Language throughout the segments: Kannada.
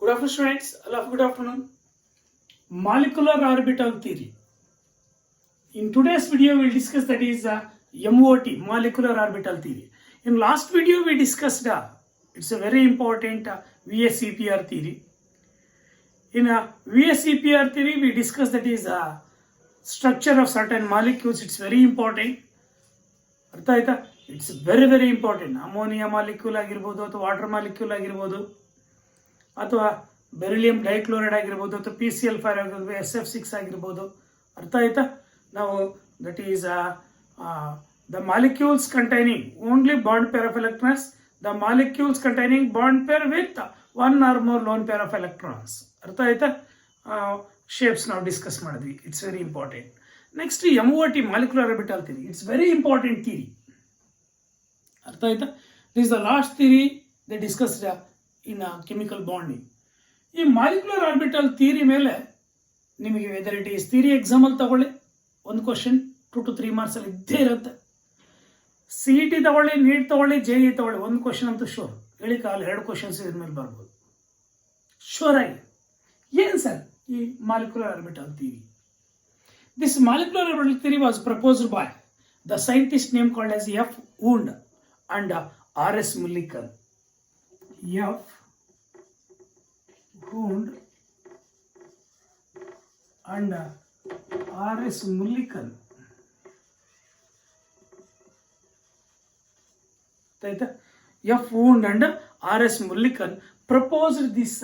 Good afternoon, students. Good afternoon. Molecular orbital theory. In today's video, we'll discuss that is MOT, molecular orbital theory. In last video, we discussed it's a very important VSEPR theory. In VSEPR theory, we discussed that is structure of certain molecules. It's very important. ಅರ್ಥ ಆಯ್ತಾ? It's very very important. Ammonia molecule ಆಗಿರ್ಬೋದು ಅಥವಾ ವಾಟರ್ ಮಾಲಿಕ್ಯೂಲ್ ಆಗಿರ್ಬೋದು ಅಥವಾ ಬೆರಿಲಿಯಂ ಡೈಕ್ಲೋರೈಡ್ ಆಗಿರ್ಬೋದು ಅಥವಾ PCl5 ಆಗಿರ್ಬೋದು, SF6 ಆಗಿರ್ಬೋದು. ಅರ್ಥ ಆಯ್ತಾ? ನಾವು that is the molecules containing only bond pair of electrons, the molecules containing bond pair with one or more lone pair of electrons. ಅರ್ಥ ಆಯ್ತಾ? ಶೇಪ್ಸ್ ನಾವು ಡಿಸ್ಕಸ್ ಮಾಡಿದ್ವಿ. It's very important. Next MOT, molecular orbital theory. It's very important theory. ಅರ್ಥ ಆಯ್ತಾ? This the last theory they discussed in chemical bonding. ಈ ಮಾಲಿಕ್ಯುಲರ್ ಆರ್ಬಿಟಲ್ ಥಿಯರಿ ಮೇಲೆ ನಿಮಗೆ ವೆದರ್ ಇಟ್ ಈಸ್ ಥಿಯರಿ ಎಕ್ಸಾಮಲ್ಲಿ ತಗೊಳ್ಳಿ, ಒಂದು ಕ್ವಶನ್ 2 to 3 ಮಾರ್ಕ್ಸ್ ಅಲ್ಲಿ ಇದ್ದೇ ಇರುತ್ತೆ. CET ತಗೊಳ್ಳಿ, ನೀಟ್ ತಗೊಳ್ಳಿ, JEE ತಗೊಳ್ಳಿ, ಒಂದು ಕ್ವಶನ್ ಅಂತೂ ಶೋರ್. ಹೇಳಿ ಕಾಲ 2 ಕ್ವಶನ್ಸ್ ಇದ್ರ ಮೇಲೆ ಬರ್ಬೋದು ಶೋರ್ ಆಗಿ. ಏನು ಸರ್ ಈ molecular orbital theory? This molecular orbital theory was proposed by the scientist name called as F. Wundt and R.S. Mulliken. F. Wundt and R.S. Mulliken. F. Wundt and R.S. Mulliken proposed this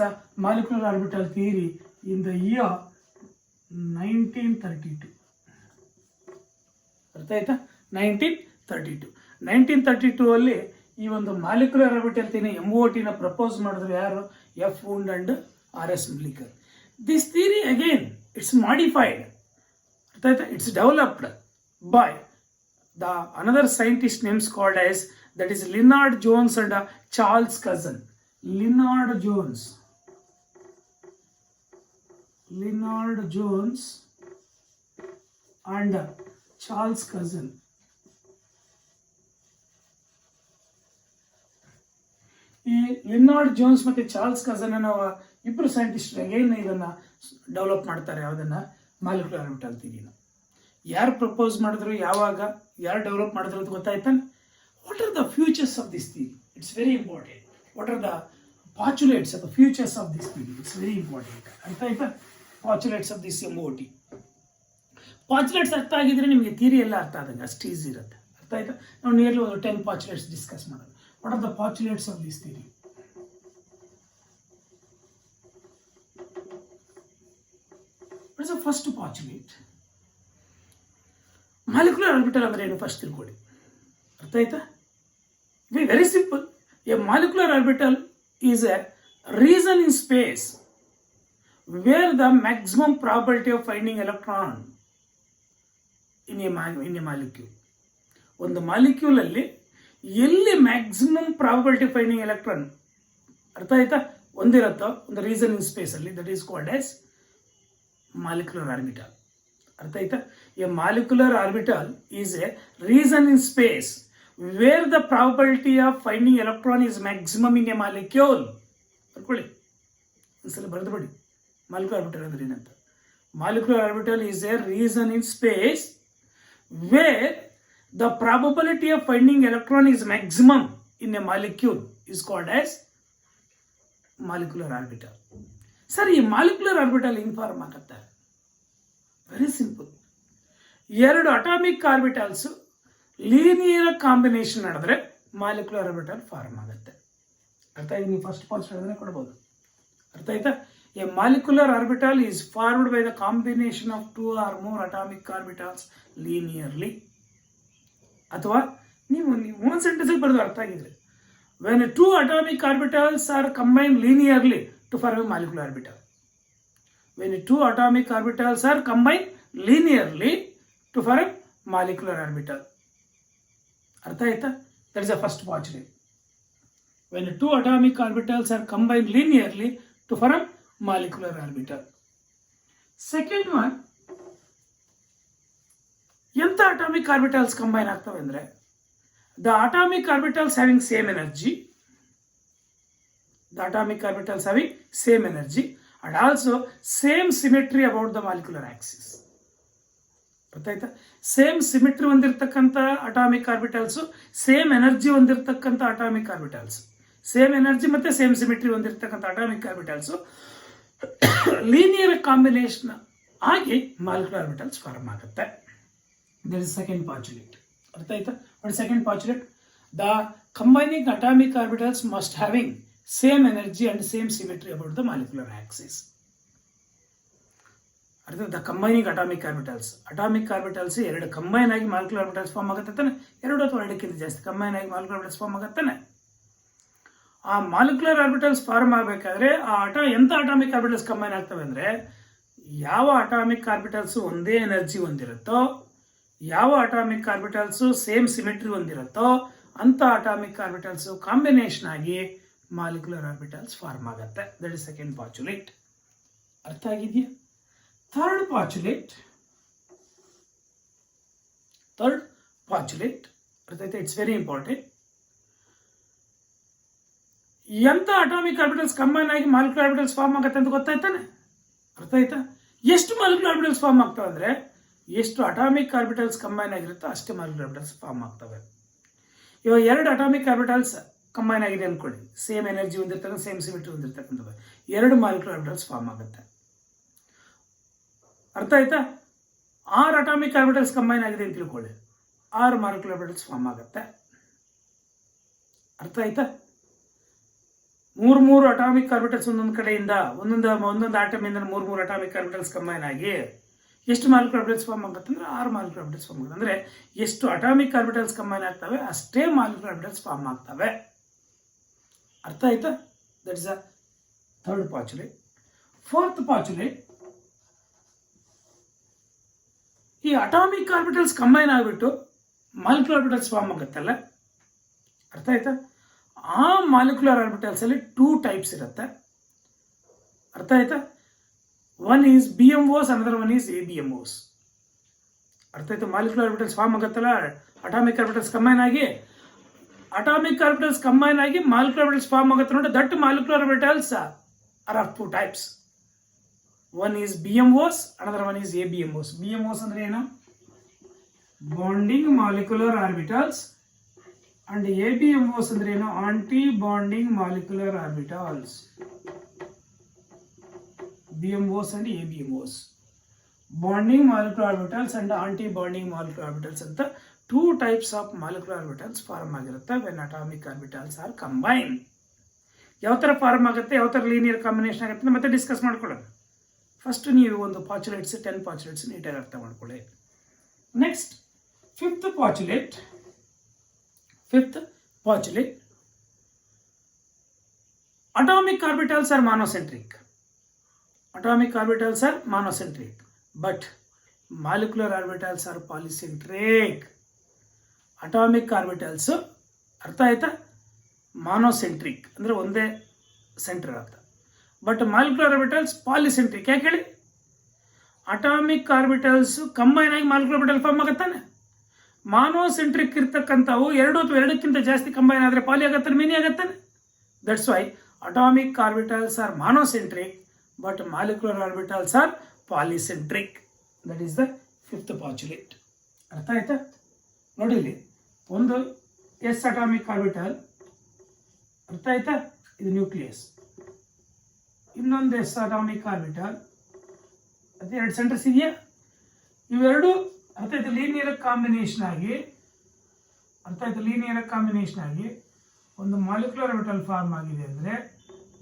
molecular orbital theory in the year 1932. ಅರ್ಥ ಆಯ್ತಾ? 1932 ಅಲ್ಲಿ ಈ ಒಂದು ಮಾಲಿಕ್ಯುಲರ್ ಆರ್ಬಿಟಲ್ ಥಿಯರಿ MOT ನ ಪ್ರಪೋಸ್ ಮಾಡಿದ್ರು ಯಾರು? F. Wundt and R.S. Mulliken. This theory again it's modified. ಅರ್ಥ ಆಯ್ತಾ? It's developed by the another scientist names called as that is Leonard Jones and Charles Coulson. Leonard Jones and Charles Cousin. ಈ ಲಿನಾರ್ಡ್ ಜೋನ್ಸ್ ಮತ್ತೆ ಚಾರ್ಲ್ಸ್ ಕಝನ್ ಅನ್ನೋ ಇಬ್ಬರು ಸೈಂಟಿಸ್ಟ್ ಅಗೇನ್ ಇದನ್ನ ಡೆವಲಪ್ ಮಾಡ್ತಾರೆ. ಯಾವುದನ್ನ? ಮಾಲಿಕ್ಯುಲರ್ ಆರ್ಬಿಟಲ್ ಥಿಯರಿನ. ಯಾರು ಪ್ರಪೋಸ್ ಮಾಡಿದ್ರು, ಯಾವಾಗ, ಯಾರು ಡೆವಲಪ್ ಮಾಡಿದ್ರು ಅಂತ ಗೊತ್ತಾಯ್ತಾ? What are the futures of this theory? It's very important. What are the postulates of the futures of this theory? It's very important. ಅರ್ಥ ಆಯ್ತಾ? Postulates of this MOT. Postulates ಅರ್ಥ ಆಗಿದ್ರೆ ನಿಮಗೆ ಥಿಯರಿ ಎಲ್ಲ ಅರ್ಥ ಆದಂಗೆ, ಅಷ್ಟು ಈಸಿ ಇರುತ್ತೆ. ಅರ್ಥ ಆಯ್ತಾ? ನಾವು ನಿಯರ್ಲಿ ಒಂದು 10 ಪಾಚುಲೇಟ್ಸ್ ಡಿಸ್ಕಸ್ ಮಾಡೋಣ. What are the postulates of this theory? What is the first postulate? Molecular orbital ಅಂದ್ರೆ ಏನು ಫಸ್ಟ್ ತಿಳ್ಕೊಳ್ಳಿ. ಅರ್ಥ ಆಯ್ತಾ? Very simple. A molecular orbital is a region in space where the maximum probability of finding electron in a molecule. ಒಂದು ಮಾಲಿಕ್ಯೂಲ್ ಅಲ್ಲಿ ಎಲ್ಲಿ ಮ್ಯಾಕ್ಸಿಮಮ್ ಪ್ರಾಬಬಿಲಿಟಿ ಫೈಂಡಿಂಗ್ ಎಲೆಕ್ಟ್ರಾನ್, ಅರ್ಥ ಆಯ್ತಾ, ಒಂದಿರುತ್ತೋ ಒಂದು ರೀಸನ್ ಇನ್ ಸ್ಪೇಸ್ ಅಲ್ಲಿ, that is called as molecular orbital. ಅರ್ಥ ಆಯ್ತಾ? A molecular orbital is A reason in space where the probability of finding electron is maximum in a molecule. ಬರ್ಕೊಳ್ಳಿ, ಒಂದ್ಸಲ ಬರೆದು ಬಿಡಿ ಮಾಲಿಕ್ಯುಲರ್ ಆರ್ಬಿಟಲ್ ಅಂದ್ರೆ ಏನಂತ. Molecular orbital is a region in space where the probability of finding electron is maximum in a molecule is called as molecular orbital. Sir, ಈ ಮಾಲಿಕ್ಯುಲರ್ ಆರ್ಬಿಟಲ್ ಹೆಂಗ್ ಫಾರ್ಮ್ ಆಗುತ್ತೆ? Very simple. 2 atomic orbitals linear combination ನಡೆದ್ರೆ ಮಾಲಿಕ್ಯುಲರ್ ಆರ್ಬಿಟಲ್ ಫಾರ್ಮ್ ಆಗುತ್ತೆ. ಅರ್ಥ ಆಯ್ತು? ನೀವು ಫಸ್ಟ್ ಪಾಯಿಂಟ್ ಹೇಳಿದ್ರೆ ಕೊಡ್ಬೋದು. ಅರ್ಥ ಆಯ್ತಾ? A molecular orbital is formed by the combination of 2 or more atomic orbitals linearly. ಅಥವಾ ನೀವು ಒಂದು ಸೆಂಟೆನ್ಸ್ ಬರೆದು ಅರ್ಥ ಆಗಿದ್ರೆ, when 2 atomic orbitals are combined linearly to form a molecular orbital. When 2 atomic orbitals are combined linearly to form molecular orbital. ಅರ್ಥ ಆಯ್ತಾ? That is the first postulate. When 2 atomic orbitals are combined linearly to form molecular orbital. Second one, ಎಂತ ಅಟಾಮಿಕ್ ಆರ್ಬಿಟಲ್ಸ್ ಕಂಬೈನ್ ಆಗ್ತವೆ ಅಂದ್ರೆ, the atomic orbitals having same energy the atomic orbitals having same energy and also same symmetry about the molecular axis. ಗೊತ್ತಾಯ್ತಾ? ಸೇಮ್ ಸಿಮಿಟ್ರಿ ಹೊಂದಿರತಕ್ಕಂಥ ಅಟಾಮಿಕ್ ಆರ್ಬಿಟಲ್ಸ್, ಸೇಮ್ ಎನರ್ಜಿ ಹೊಂದಿರತಕ್ಕಂಥ ಅಟಾಮಿಕ್ ಆರ್ಬಿಟಲ್ಸ್, ಸೇಮ್ ಎನರ್ಜಿ ಮತ್ತೆ ಸೇಮ್ ಸಿಮಿಟ್ರಿ ಹೊಂದಿರತಕ್ಕಂಥ ಅಟಾಮಿಕ್ ಆರ್ಬಿಟಲ್ಸ್ ಲೀನಿಯರ್ ಕಾಂಬಿನೇಷನ್ ಆಗಿ ಮಾಲಿಕ್ಯುಲರ್ ಆರ್ಬಿಟಲ್ಸ್ ಫಾರ್ಮ್ ಆಗುತ್ತೆ. That is second postulate. ಅರ್ಥ ಆಯ್ತಾ? What second postulate? The combining atomic orbitals must having same energy and same symmetry about the molecular axis. ಅರ್ಥ? ದ ಕಂಬೈನಿಂಗ್ ಅಟಾಮಿಕ್ ಆರ್ಬಿಟಲ್ಸ್ ಎರಡು ಕಂಬೈನ್ ಆಗಿ ಮಾಲಿಕ್ಯುಲರ್ ಆರ್ಬಿಟಲ್ಸ್ ಫಾರ್ಮ್ ಆಗುತ್ತೆ ತಾನೆ. ಎರಡು ಅಥವಾ ಎರಡಕ್ಕಿಂತ ಜಾಸ್ತಿ ಕಂಬೈನ್ ಆಗಿ ಮಾಲಿಕ್ಯುಲರ್ ಆರ್ಬಿಟಲ್ಸ್ ಫಾರ್ಮ್ ಆಗುತ್ತಾನೆ. ಆ ಮಾಲಿಕ್ಯುಲರ್ ಆರ್ಬಿಟಲ್ಸ್ ಫಾರ್ಮ್ ಆಗಬೇಕಾದ್ರೆ ಎಂಥ ಅಟಾಮಿಕ್ ಆರ್ಬಿಟಲ್ಸ್ ಕಂಬೈನ್ ಆಗ್ತವೆ ಅಂದರೆ, ಯಾವ ಅಟಾಮಿಕ್ ಆರ್ಬಿಟಲ್ಸ್ ಒಂದೇ ಎನರ್ಜಿ ಹೊಂದಿರುತ್ತೋ, ಯಾವ ಅಟಾಮಿಕ್ ಆರ್ಬಿಟಲ್ಸ್ ಸೇಮ್ ಸಿಮಿಟ್ರಿ ಹೊಂದಿರುತ್ತೋ ಅಂಥ ಅಟಾಮಿಕ್ ಆರ್ಬಿಟಲ್ಸ್ ಕಾಂಬಿನೇಷನ್ ಆಗಿ ಮಾಲಿಕ್ಯುಲರ್ ಆರ್ಬಿಟಲ್ಸ್ ಫಾರ್ಮ್ ಆಗುತ್ತೆ. That is second postulate. ಅರ್ಥ ಆಗಿದೆಯಾ? ಥರ್ಡ್ ಪಾಸ್ಚುಲೇಟ್ ಅರ್ಥ ಆಯ್ತಾ? It's very important. ಎಂಥ ಅಟಾಮಿಕ್ ಆರ್ಬಿಟಲ್ಸ್ ಕಂಬೈನ್ ಆಗಿ ಮಾಲಿಕ್ಯುಲರ್ ಆರ್ಬಿಟಲ್ಸ್ ಫಾರ್ಮ್ ಆಗುತ್ತೆ ಅಂತ ಗೊತ್ತಾಯ್ತಾನೆ? ಅರ್ಥ ಆಯ್ತಾ? ಎಷ್ಟು ಮಾಲಿಕ್ಯುಲರ್ ಆರ್ಬಿಟಲ್ಸ್ ಫಾರ್ಮ್ ಆಗ್ತವೆ ಅಂದರೆ, ಎಷ್ಟು ಅಟಾಮಿಕ್ ಆರ್ಬಿಟಲ್ಸ್ ಕಂಬೈನ್ ಆಗಿರುತ್ತೋ ಅಷ್ಟೇ ಮಾಲಿಕ್ಯುಲರ್ ಆರ್ಬಿಟಲ್ಸ್ ಫಾರ್ಮ್ ಆಗ್ತವೆ. ಇವಾಗ ಎರಡು ಅಟಾಮಿಕ್ ಆರ್ಬಿಟಲ್ಸ್ ಕಂಬೈನ್ ಆಗಿದೆ ಅಂದ್ಕೊಳ್ಳಿ, ಸೇಮ್ ಎನರ್ಜಿ ಹೊಂದಿರ್ತಕ್ಕಂಥ ಸೇಮ್ ಸಿಮಿಟ್ರಿ ಹೊಂದಿರ್ತಕ್ಕಂಥದ್ದು, ಎರಡು ಮಾಲಿಕ್ಯುಲರ್ ಆರ್ಬಿಟಲ್ಸ್ ಫಾರ್ಮ್ ಆಗುತ್ತೆ. ಅರ್ಥ ಆಯ್ತಾ? 6 ಅಟಾಮಿಕ್ ಆರ್ಬಿಟಲ್ಸ್ ಕಂಬೈನ್ ಆಗಿದೆ ಅಂತ ತಿಳ್ಕೊಳ್ಳಿ, 6 ಮಾಲಿಕ್ಯುಲರ್ ಆರ್ಬಿಟಲ್ಸ್ ಫಾರ್ಮ್ ಆಗುತ್ತೆ. ಅರ್ಥ ಆಯ್ತಾ? 3 ಅಟಾಮಿಕ್ ಆರ್ಬಿಟಲ್ಸ್ ಒಂದೊಂದು ಕಡೆಯಿಂದ ಒಂದೊಂದು ಆಟಮಿಂದ 3 ಅಟಾಮಿಕ್ ಆರ್ಬಿಟಲ್ಸ್ ಕಂಬೈನ್ ಆಗಿ ಎಷ್ಟು ಮಾಲಿಕ್ಯುಲರ್ ಆರ್ಬಿಟಲ್ಸ್ ಫಾರ್ಮ್ ಆಗುತ್ತೆ ಅಂದರೆ 6 ಮಾಲಿಕ್ಯುಲರ್ ಆರ್ಬಿಟಲ್ಸ್ ಫಾರ್ಮ್ ಆಗುತ್ತೆ. ಅಂದರೆ ಎಷ್ಟು ಅಟಾಮಿಕ್ ಆರ್ಬಿಟಲ್ಸ್ ಕಂಬೈನ್ ಆಗ್ತವೆ ಅಷ್ಟೇ ಮಾಲಿಕ್ಯುಲರ್ ಆರ್ಬಿಟಲ್ಸ್ ಫಾರ್ಮ್ ಆಗ್ತವೆ. ಅರ್ಥ ಆಯ್ತಾ? That is a third postulate. Fourth postulate, ಈ ಅಟಾಮಿಕ್ ಆರ್ಬಿಟಲ್ಸ್ ಕಂಬೈನ್ ಆಗಿಬಿಟ್ಟು ಮಾಲಿಕ್ಯುಲರ್ ಆರ್ಬಿಟಲ್ಸ್ ಫಾರ್ಮ್ ಆಗುತ್ತಲ್ಲ, ಅರ್ಥ ಆಯ್ತಾ? ಆ ಮಾಲಿಕ್ಯುಲರ್ ಆರ್ಬಿಟಲ್ಸ್ ಅಲ್ಲಿ 2 ಟೈಪ್ಸ್ ಇರುತ್ತೆ. ಅರ್ಥ ಆಯ್ತಾ? One is BMOs, another one is ABMOs. ಅರ್ಥ ಆಯ್ತಾ? ಮಾಲಿಕ್ಯುಲರ್ ಆರ್ಬಿಟಲ್ಸ್ ಫಾರ್ಮ್ ಆಗುತ್ತಲ್ಲ ಅಟಾಮಿಕ್ ಆರ್ಬಿಟಲ್ಸ್ ಕಂಬೈನ್ ಆಗಿ ಮಾಲಿಕ್ಯುಲರ್ ಆರ್ಬಿಟಲ್ಸ್ ಫಾರ್ಮ್ ಆಗುತ್ತೆ ನೋಡಿ. That molecular orbitals are of 2 types. One is BMOs, another one is ABMOs. BMOs ಅಂದ್ರೆ ಏನು? Bonding molecular orbitals. And ABMOs ಅಂದ್ರೆ ಏನು? Anti bonding molecular orbitals. BMOs and ABMOs, bonding molecular orbitals and anti bonding molecular orbitals ಅಂತ 2 types of molecular orbitals form ಆಗಿರುತ್ತೆ when atomic orbitals are combine. ಯಾವ ಥರ ಫಾರ್ಮ್ ಆಗುತ್ತೆ, ಯಾವ ಥರ ಲೀನಿಯರ್ ಕಾಂಬಿನೇಷನ್ ಆಗುತ್ತೆ ಮತ್ತೆ ಡಿಸ್ಕಸ್ ಮಾಡ್ಕೊಳ್ಳೋಣ. ಫಸ್ಟ್ ನೀವು ಒಂದು ಪಾಸ್ಚುಲೇಟ್ಸ್ 10 ಪಾಸ್ಚುಲೇಟ್ಸ್ ನೀಟಾಗಿ ಅರ್ಥ ಮಾಡ್ಕೊಳ್ಳಿ. Next fifth postulate. Atomic orbitals are monocentric. But molecular orbitals are polycentric. Atomic orbitals ಅರ್ಥ ಆಯ್ತಾ? ಮಾನೋಸೆಂಟ್ರಿಕ್ ಅಂದರೆ ಒಂದೇ ಸೆಂಟರ್ ಅರ್ಥ. But molecular orbitals polycentric. ಯಾಕೆ ಹೇಳಿ? ಅಟಾಮಿಕ್ ಆರ್ಬಿಟಲ್ಸ್ ಕಂಬೈನ್ ಆಗಿ ಮಾಲಿಕ್ಯುಲರ್ ಆರ್ಬಿಟಲ್ ಫಾರ್ಮ್ ಆಗುತ್ತಾನೆ. ಮಾನೋಸೆಂಟ್ರಿಕ್ ಇರ್ತಕ್ಕಂಥವು 2 ಅಥವಾ 2ಕ್ಕಿಂತ ಜಾಸ್ತಿ ಕಂಬೈನ್ ಆದರೆ ಪಾಲಿ ಆಗತ್ತಾನೆ, ಮಿನಿ ಆಗತ್ತಾನೆ. That's why atomic orbitals are monocentric but molecular orbitals are polycentric. That is the fifth postulate. ಅರ್ಥ ಆಯ್ತಾ? ನೋಡಿ ಇಲ್ಲಿ ಒಂದು ಎಸ್ ಅಟಾಮಿಕ್ ಆರ್ಬಿಟಲ್, ಅರ್ಥ ಆಯ್ತಾ? ಇದು ನ್ಯೂಕ್ಲಿಯಸ್. ಇನ್ನೊಂದು ಎಸ್ ಅಟಾಮಿಕ್ ಆರ್ಬಿಟಲ್, ಅದು 2 ಸೆಂಟರ್ಸ್ ಇದೆಯಾ? ಇವೆರಡು ಅರ್ಥ ಆಯ್ತು ಲೀನಿಯರ್ ಕಾಂಬಿನೇಷನ್ ಆಗಿ ಒಂದು ಮಾಲಿಕ್ಯುಲರ್ ಆರ್ಬಿಟಲ್ ಫಾರ್ಮ್ ಆಗಿದೆ ಅಂದರೆ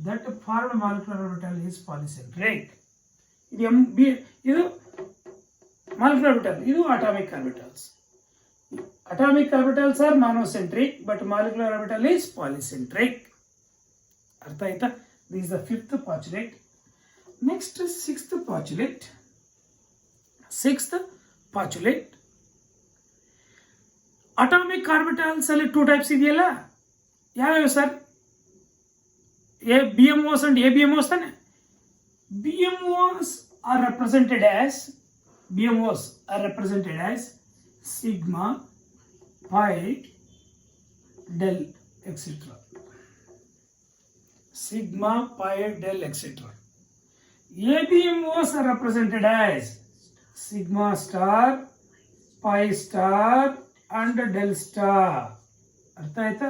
that formed molecular orbital is polycentric. ಇದು ಮಾಲಿಕ್ಯುಲರ್ ಆರ್ಬಿಟಲ್, ಇದು atomic orbitals. Atomic orbitals are monocentric but molecular orbital is polycentric. ಅರ್ಥ ಆಯ್ತಾ? This is the fifth postulate. Next sixth postulate. Atomic orbitals ಅಲ್ಲಿ 2 ಟೈಪ್ಸ್ ಇದೆಯಲ್ಲ, ಯಾವ್ಯಾವ ಸರ್? BMOs and ABMOs ತಾನೆ. BMOs are represented as sigma, pi, del, etc. sigma, pi, del, etc. ABMOs are represented as sigma star, pi star and del star. ಅರ್ಥ ಆಯ್ತಾ?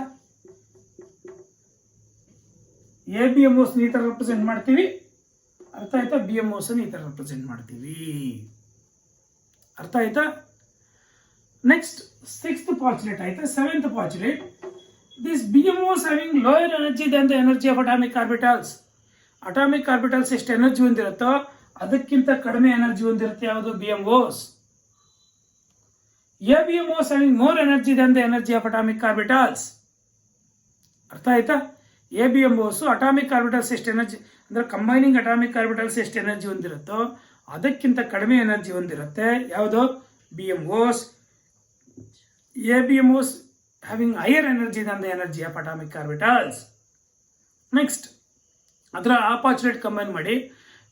ABMOs ಈ ತರ ರೆಪ್ರೆಸೆಂಟ್ ಮಾಡ್ತೀವಿ, ಅರ್ಥ ಆಯ್ತಾ? BMOs ಈ ತರ ರೆಪ್ರೆಸೆಂಟ್ ಮಾಡ್ತೀವಿ, ಅರ್ಥ ಆಯ್ತಾ? ನೆಕ್ಸ್ಟ್ 6th postulate ಆಯ್ತಾ? 7th postulate, these BMOs having lower energy than the energy of atomic orbitals. Atomic orbitals ಎಷ್ಟು ಎನರ್ಜಿ ಹೊಂದಿರುತ್ತೋ ಅದಕ್ಕಿಂತ ಕಡಿಮೆ ಎನರ್ಜಿ ಹೊಂದಿರುತ್ತೆ ಯಾವುದು? BMOs. ABMOs having more energy than the energy of atomic orbitals. ಅರ್ಥ ಆಯ್ತಾ? ABMOs ಅಟಾಮಿಕ್ ಆರ್ಬಿಟಲ್ಸ್ ಎಷ್ಟು ಎನರ್ಜಿ ಅಂದ್ರೆ ಕಂಬೈನಿಂಗ್ ಅಟಾಮಿಕ್ ಆರ್ಬಿಟಲ್ಸ್ ಎಷ್ಟು ಎನರ್ಜಿ ಹೊಂದಿರುತ್ತೋ ಅದಕ್ಕಿಂತ ಕಡಿಮೆ ಎನರ್ಜಿ ಹೊಂದಿರುತ್ತೆ ಯಾವುದು? BMOs. ABMOs having higher energy than the energy of atomic orbitals. Next, ಅದರ ಆಪೋಸಿಟ್ ಕಂಬೈನ್ ಮಾಡಿ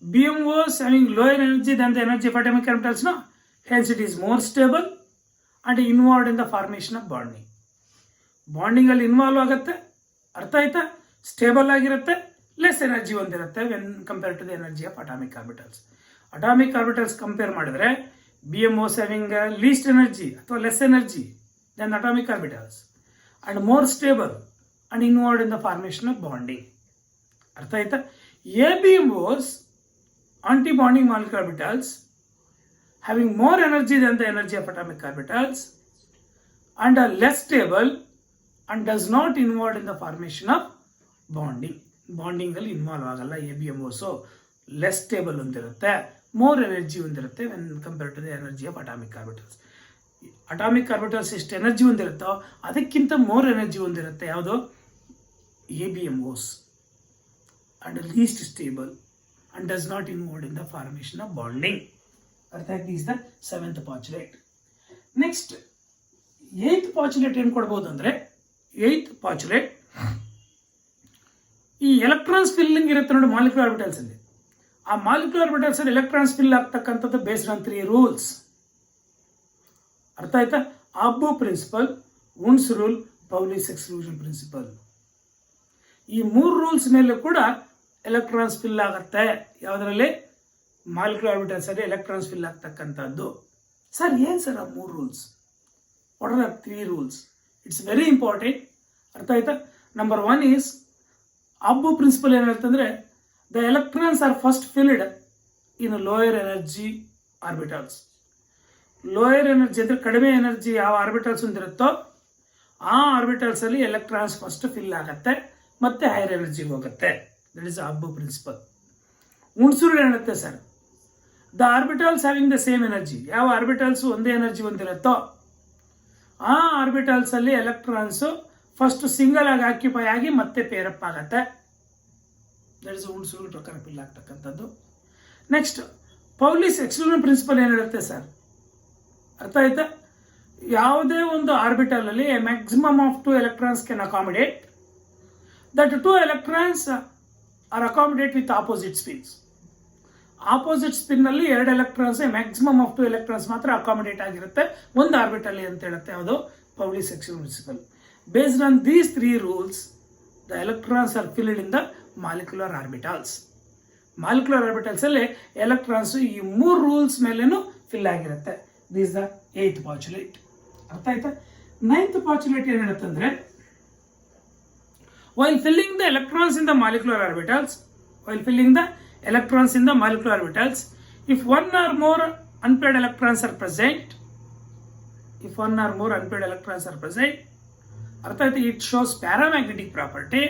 BMOs having lower energy than the energy of atomic orbitals, no? Hence it is more stable and involved in the formation of bonding. Bonding ಅಲ್ಲಿ ಇನ್ವಾಲ್ವ್ ಆಗುತ್ತೆ, ಅರ್ಥ ಆಯ್ತಾ? ಸ್ಟೇಬಲ್ ಆಗಿರುತ್ತೆ, ಲೆಸ್ ಎನರ್ಜಿ ಹೊಂದಿರುತ್ತೆ when compare to the energy of atomic orbitals. Atomic orbitals compare ಮಾಡಿದ್ರೆ BMOs having ಲೀಸ್ಟ್ ಎನರ್ಜಿ ಅಥವಾ less energy than atomic orbitals and more stable and involved in the formation of bonding. ಅರ್ಥ ಆಯ್ತಾ? ABMOs anti-bonding molecular orbitals having more energy than the energy of atomic orbitals and are less stable and does not involve in the formation of bonding. Bonding ಅಲ್ಲಿ ಇನ್ವಾಲ್ವ್ ಆಗಲ್ಲ ABMOs. ಲೆಸ್ ಸ್ಟೇಬಲ್ ಹೊಂದಿರುತ್ತೆ, ಮೋರ್ ಎನರ್ಜಿ ಹೊಂದಿರುತ್ತೆ when compare to the energy of atomic orbitals. Atomic orbitals ಎಷ್ಟು ಎನರ್ಜಿ ಹೊಂದಿರುತ್ತೋ ಅದಕ್ಕಿಂತ ಮೋರ್ ಎನರ್ಜಿ ಹೊಂದಿರುತ್ತೆ ಯಾವುದು? ABMOs. And least stable and does not involve in the formation of bonding. Artha is the 7th postulate. Next 8th postulate ಏನು ಕೊಡಬಹುದು ಅಂದ್ರೆ 8th postulate ಈ ಎಲೆಕ್ಟ್ರಾನ್ಸ್ ಫಿಲ್ಲಿಂಗ್ ಇರುತ್ತೆ ನೋಡಿ ಮಾಲಿಕ್ಯುಲರ್ ಆರ್ಬಿಟಲ್ಸ್ ಅಲ್ಲಿ. ಆ ಮಾಲಿಕ್ಯುಲರ್ ಆರ್ಬಿಟಲ್ಸ್ ಅಲ್ಲಿ ಎಲೆಕ್ಟ್ರಾನ್ಸ್ ಫಿಲ್ ಆಗ್ತಕ್ಕಂಥದ್ದು ಬೇಸ್ಡ್ ಆನ್ 3 ರೂಲ್ಸ್. ಅರ್ಥ ಆಯ್ತಾ? Aufbau principle, Hund's rule, Pauli's exclusion principle. ಈ 3 ರೂಲ್ಸ್ ಮೇಲೆ ಕೂಡ ಎಲೆಕ್ಟ್ರಾನ್ಸ್ ಫಿಲ್ ಆಗುತ್ತೆ. ಯಾವುದರಲ್ಲಿ? ಮಾಲಿಕ್ಯುಲರ್ ಆರ್ಬಿಟಲ್ಸ್ ಅಲ್ಲಿ ಎಲೆಕ್ಟ್ರಾನ್ಸ್ ಫಿಲ್ ಆಗ್ತಕ್ಕಂಥದ್ದು. ಸರ್ ಏನು ಸರ್ ಆ 3 rules? What are the 3 rules? It's very important. ಅರ್ಥ ಆಯ್ತಾ? ನಂಬರ್ 1 ಈಸ್ ಅಬ್ಬು ಪ್ರಿನ್ಸಿಪಲ್ ಏನು ಹೇಳ್ತಂದ್ರೆ the electrons are first filled in lower energy orbitals. Lower energy ಅಂದ್ರೆ ಕಡಿಮೆ ಎನರ್ಜಿ ಯಾವ ಆರ್ಬಿಟಲ್ಸ್ ಹೊಂದಿರುತ್ತೋ ಆ ಆರ್ಬಿಟಲ್ಸ್ ಅಲ್ಲಿ ಎಲೆಕ್ಟ್ರಾನ್ಸ್ ಫಸ್ಟ್ ಫಿಲ್ ಆಗುತ್ತೆ ಮತ್ತೆ ಹೈಯರ್ ಎನರ್ಜಿಗೆ ಹೋಗುತ್ತೆ. That is aufbau principle. Hund's rule ಹೇಳುತ್ತೆ sir the orbitals having the same energy, ಯಾವ ಆರ್ಬಿಟಲ್ಸ್ ಒಂದೇ ಎನರ್ಜಿ ಹೊಂದಿರುತ್ತೋ ಆ ಆರ್ಬಿಟಲ್ಸ್ ಅಲ್ಲಿ ಎಲೆಕ್ಟ್ರಾನ್ಸ್ ಫಸ್ಟ್ ಸಿಂಗಲ್ ಆಗಿ ಆಕ್ಯುಪೈ ಆಗಿ ಮತ್ತೆ ಪೇರಪ್ ಆಗತ್ತೆ. ದಟ್ ಇಸ್ ವುಂಡ್ಸ್ ರೂಲ್ ಪ್ರಕಾರ ಫಿಲ್ ಆಗ್ತಕ್ಕಂಥದ್ದು. ನೆಕ್ಸ್ಟ್ ಪೌಲಿಸ್ ಎಕ್ಸ್ಕ್ಲೂಷನ್ ಪ್ರಿನ್ಸಿಪಲ್ ಏನು ಹೇಳುತ್ತೆ ಸರ್? ಅರ್ಥ ಆಯ್ತಾ? ಯಾವುದೇ ಒಂದು ಆರ್ಬಿಟಲ್ ಅಲ್ಲಿ maximum of 2 electrons can accommodate. That 2 electrons are accommodate with opposite spins. Opposite spin ನಲ್ಲಿ 2 electrons ಮ್ಯಾಕ್ಸಿಮಮ್ ಆಫ್ 2 electrons ಮಾತ್ರ ಅಕಾಮಿಡೇಟ್ ಆಗಿರುತ್ತೆ ಒಂದು ಆರ್ಬಿಟಲ್ ಅಂತ ಹೇಳುತ್ತೆ ಯಾವುದು? Pauli's exclusion principle. Based on these 3 rules the electrons are filled in the molecular orbitals. Molecular orbitals ಅಲ್ಲಿ ಎಲೆಕ್ಟ್ರಾನ್ಸ್ ಈ 3 ರೂಲ್ಸ್ ಮೇಲೇನು ಫಿಲ್ ಆಗಿರುತ್ತೆ. This the 8th postulate. ಅರ್ಥ ಆಯ್ತಾ? 9th postulate ಏನು ಹೇಳುತ್ತೆ ಅಂದ್ರೆ while filling the electrons in the molecular orbitals, if one or more unpaired electrons are present, it shows paramagnetic property,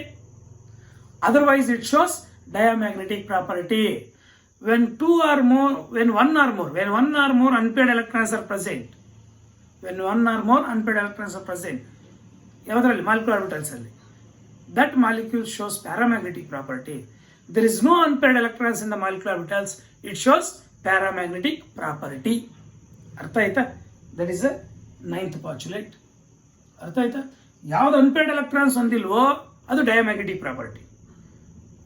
otherwise it shows diamagnetic property. When one or more unpaired electrons are present, ಯಾವುದರಲ್ಲಿ? ಮಾಲಿಕ್ಯುಲರ್ ಆರ್ಬಿಟಲ್ಸ್ ಅಲ್ಲಿ. That molecule shows paramagnetic property. There is no unpaired electrons in the molecular orbitals. It shows paramagnetic property. ಅರ್ಥ ಆಯ್ತಾ? That is the 9th postulate. ಅರ್ಥ ಆಯ್ತಾ? ಯಾವ್ದು ಅನ್ಪೇರ್ಡ್ ಎಲೆಕ್ಟ್ರಾನ್ಸ್ ಹೊಂದಿಲ್ವೋ ಅದು diamagnetic property.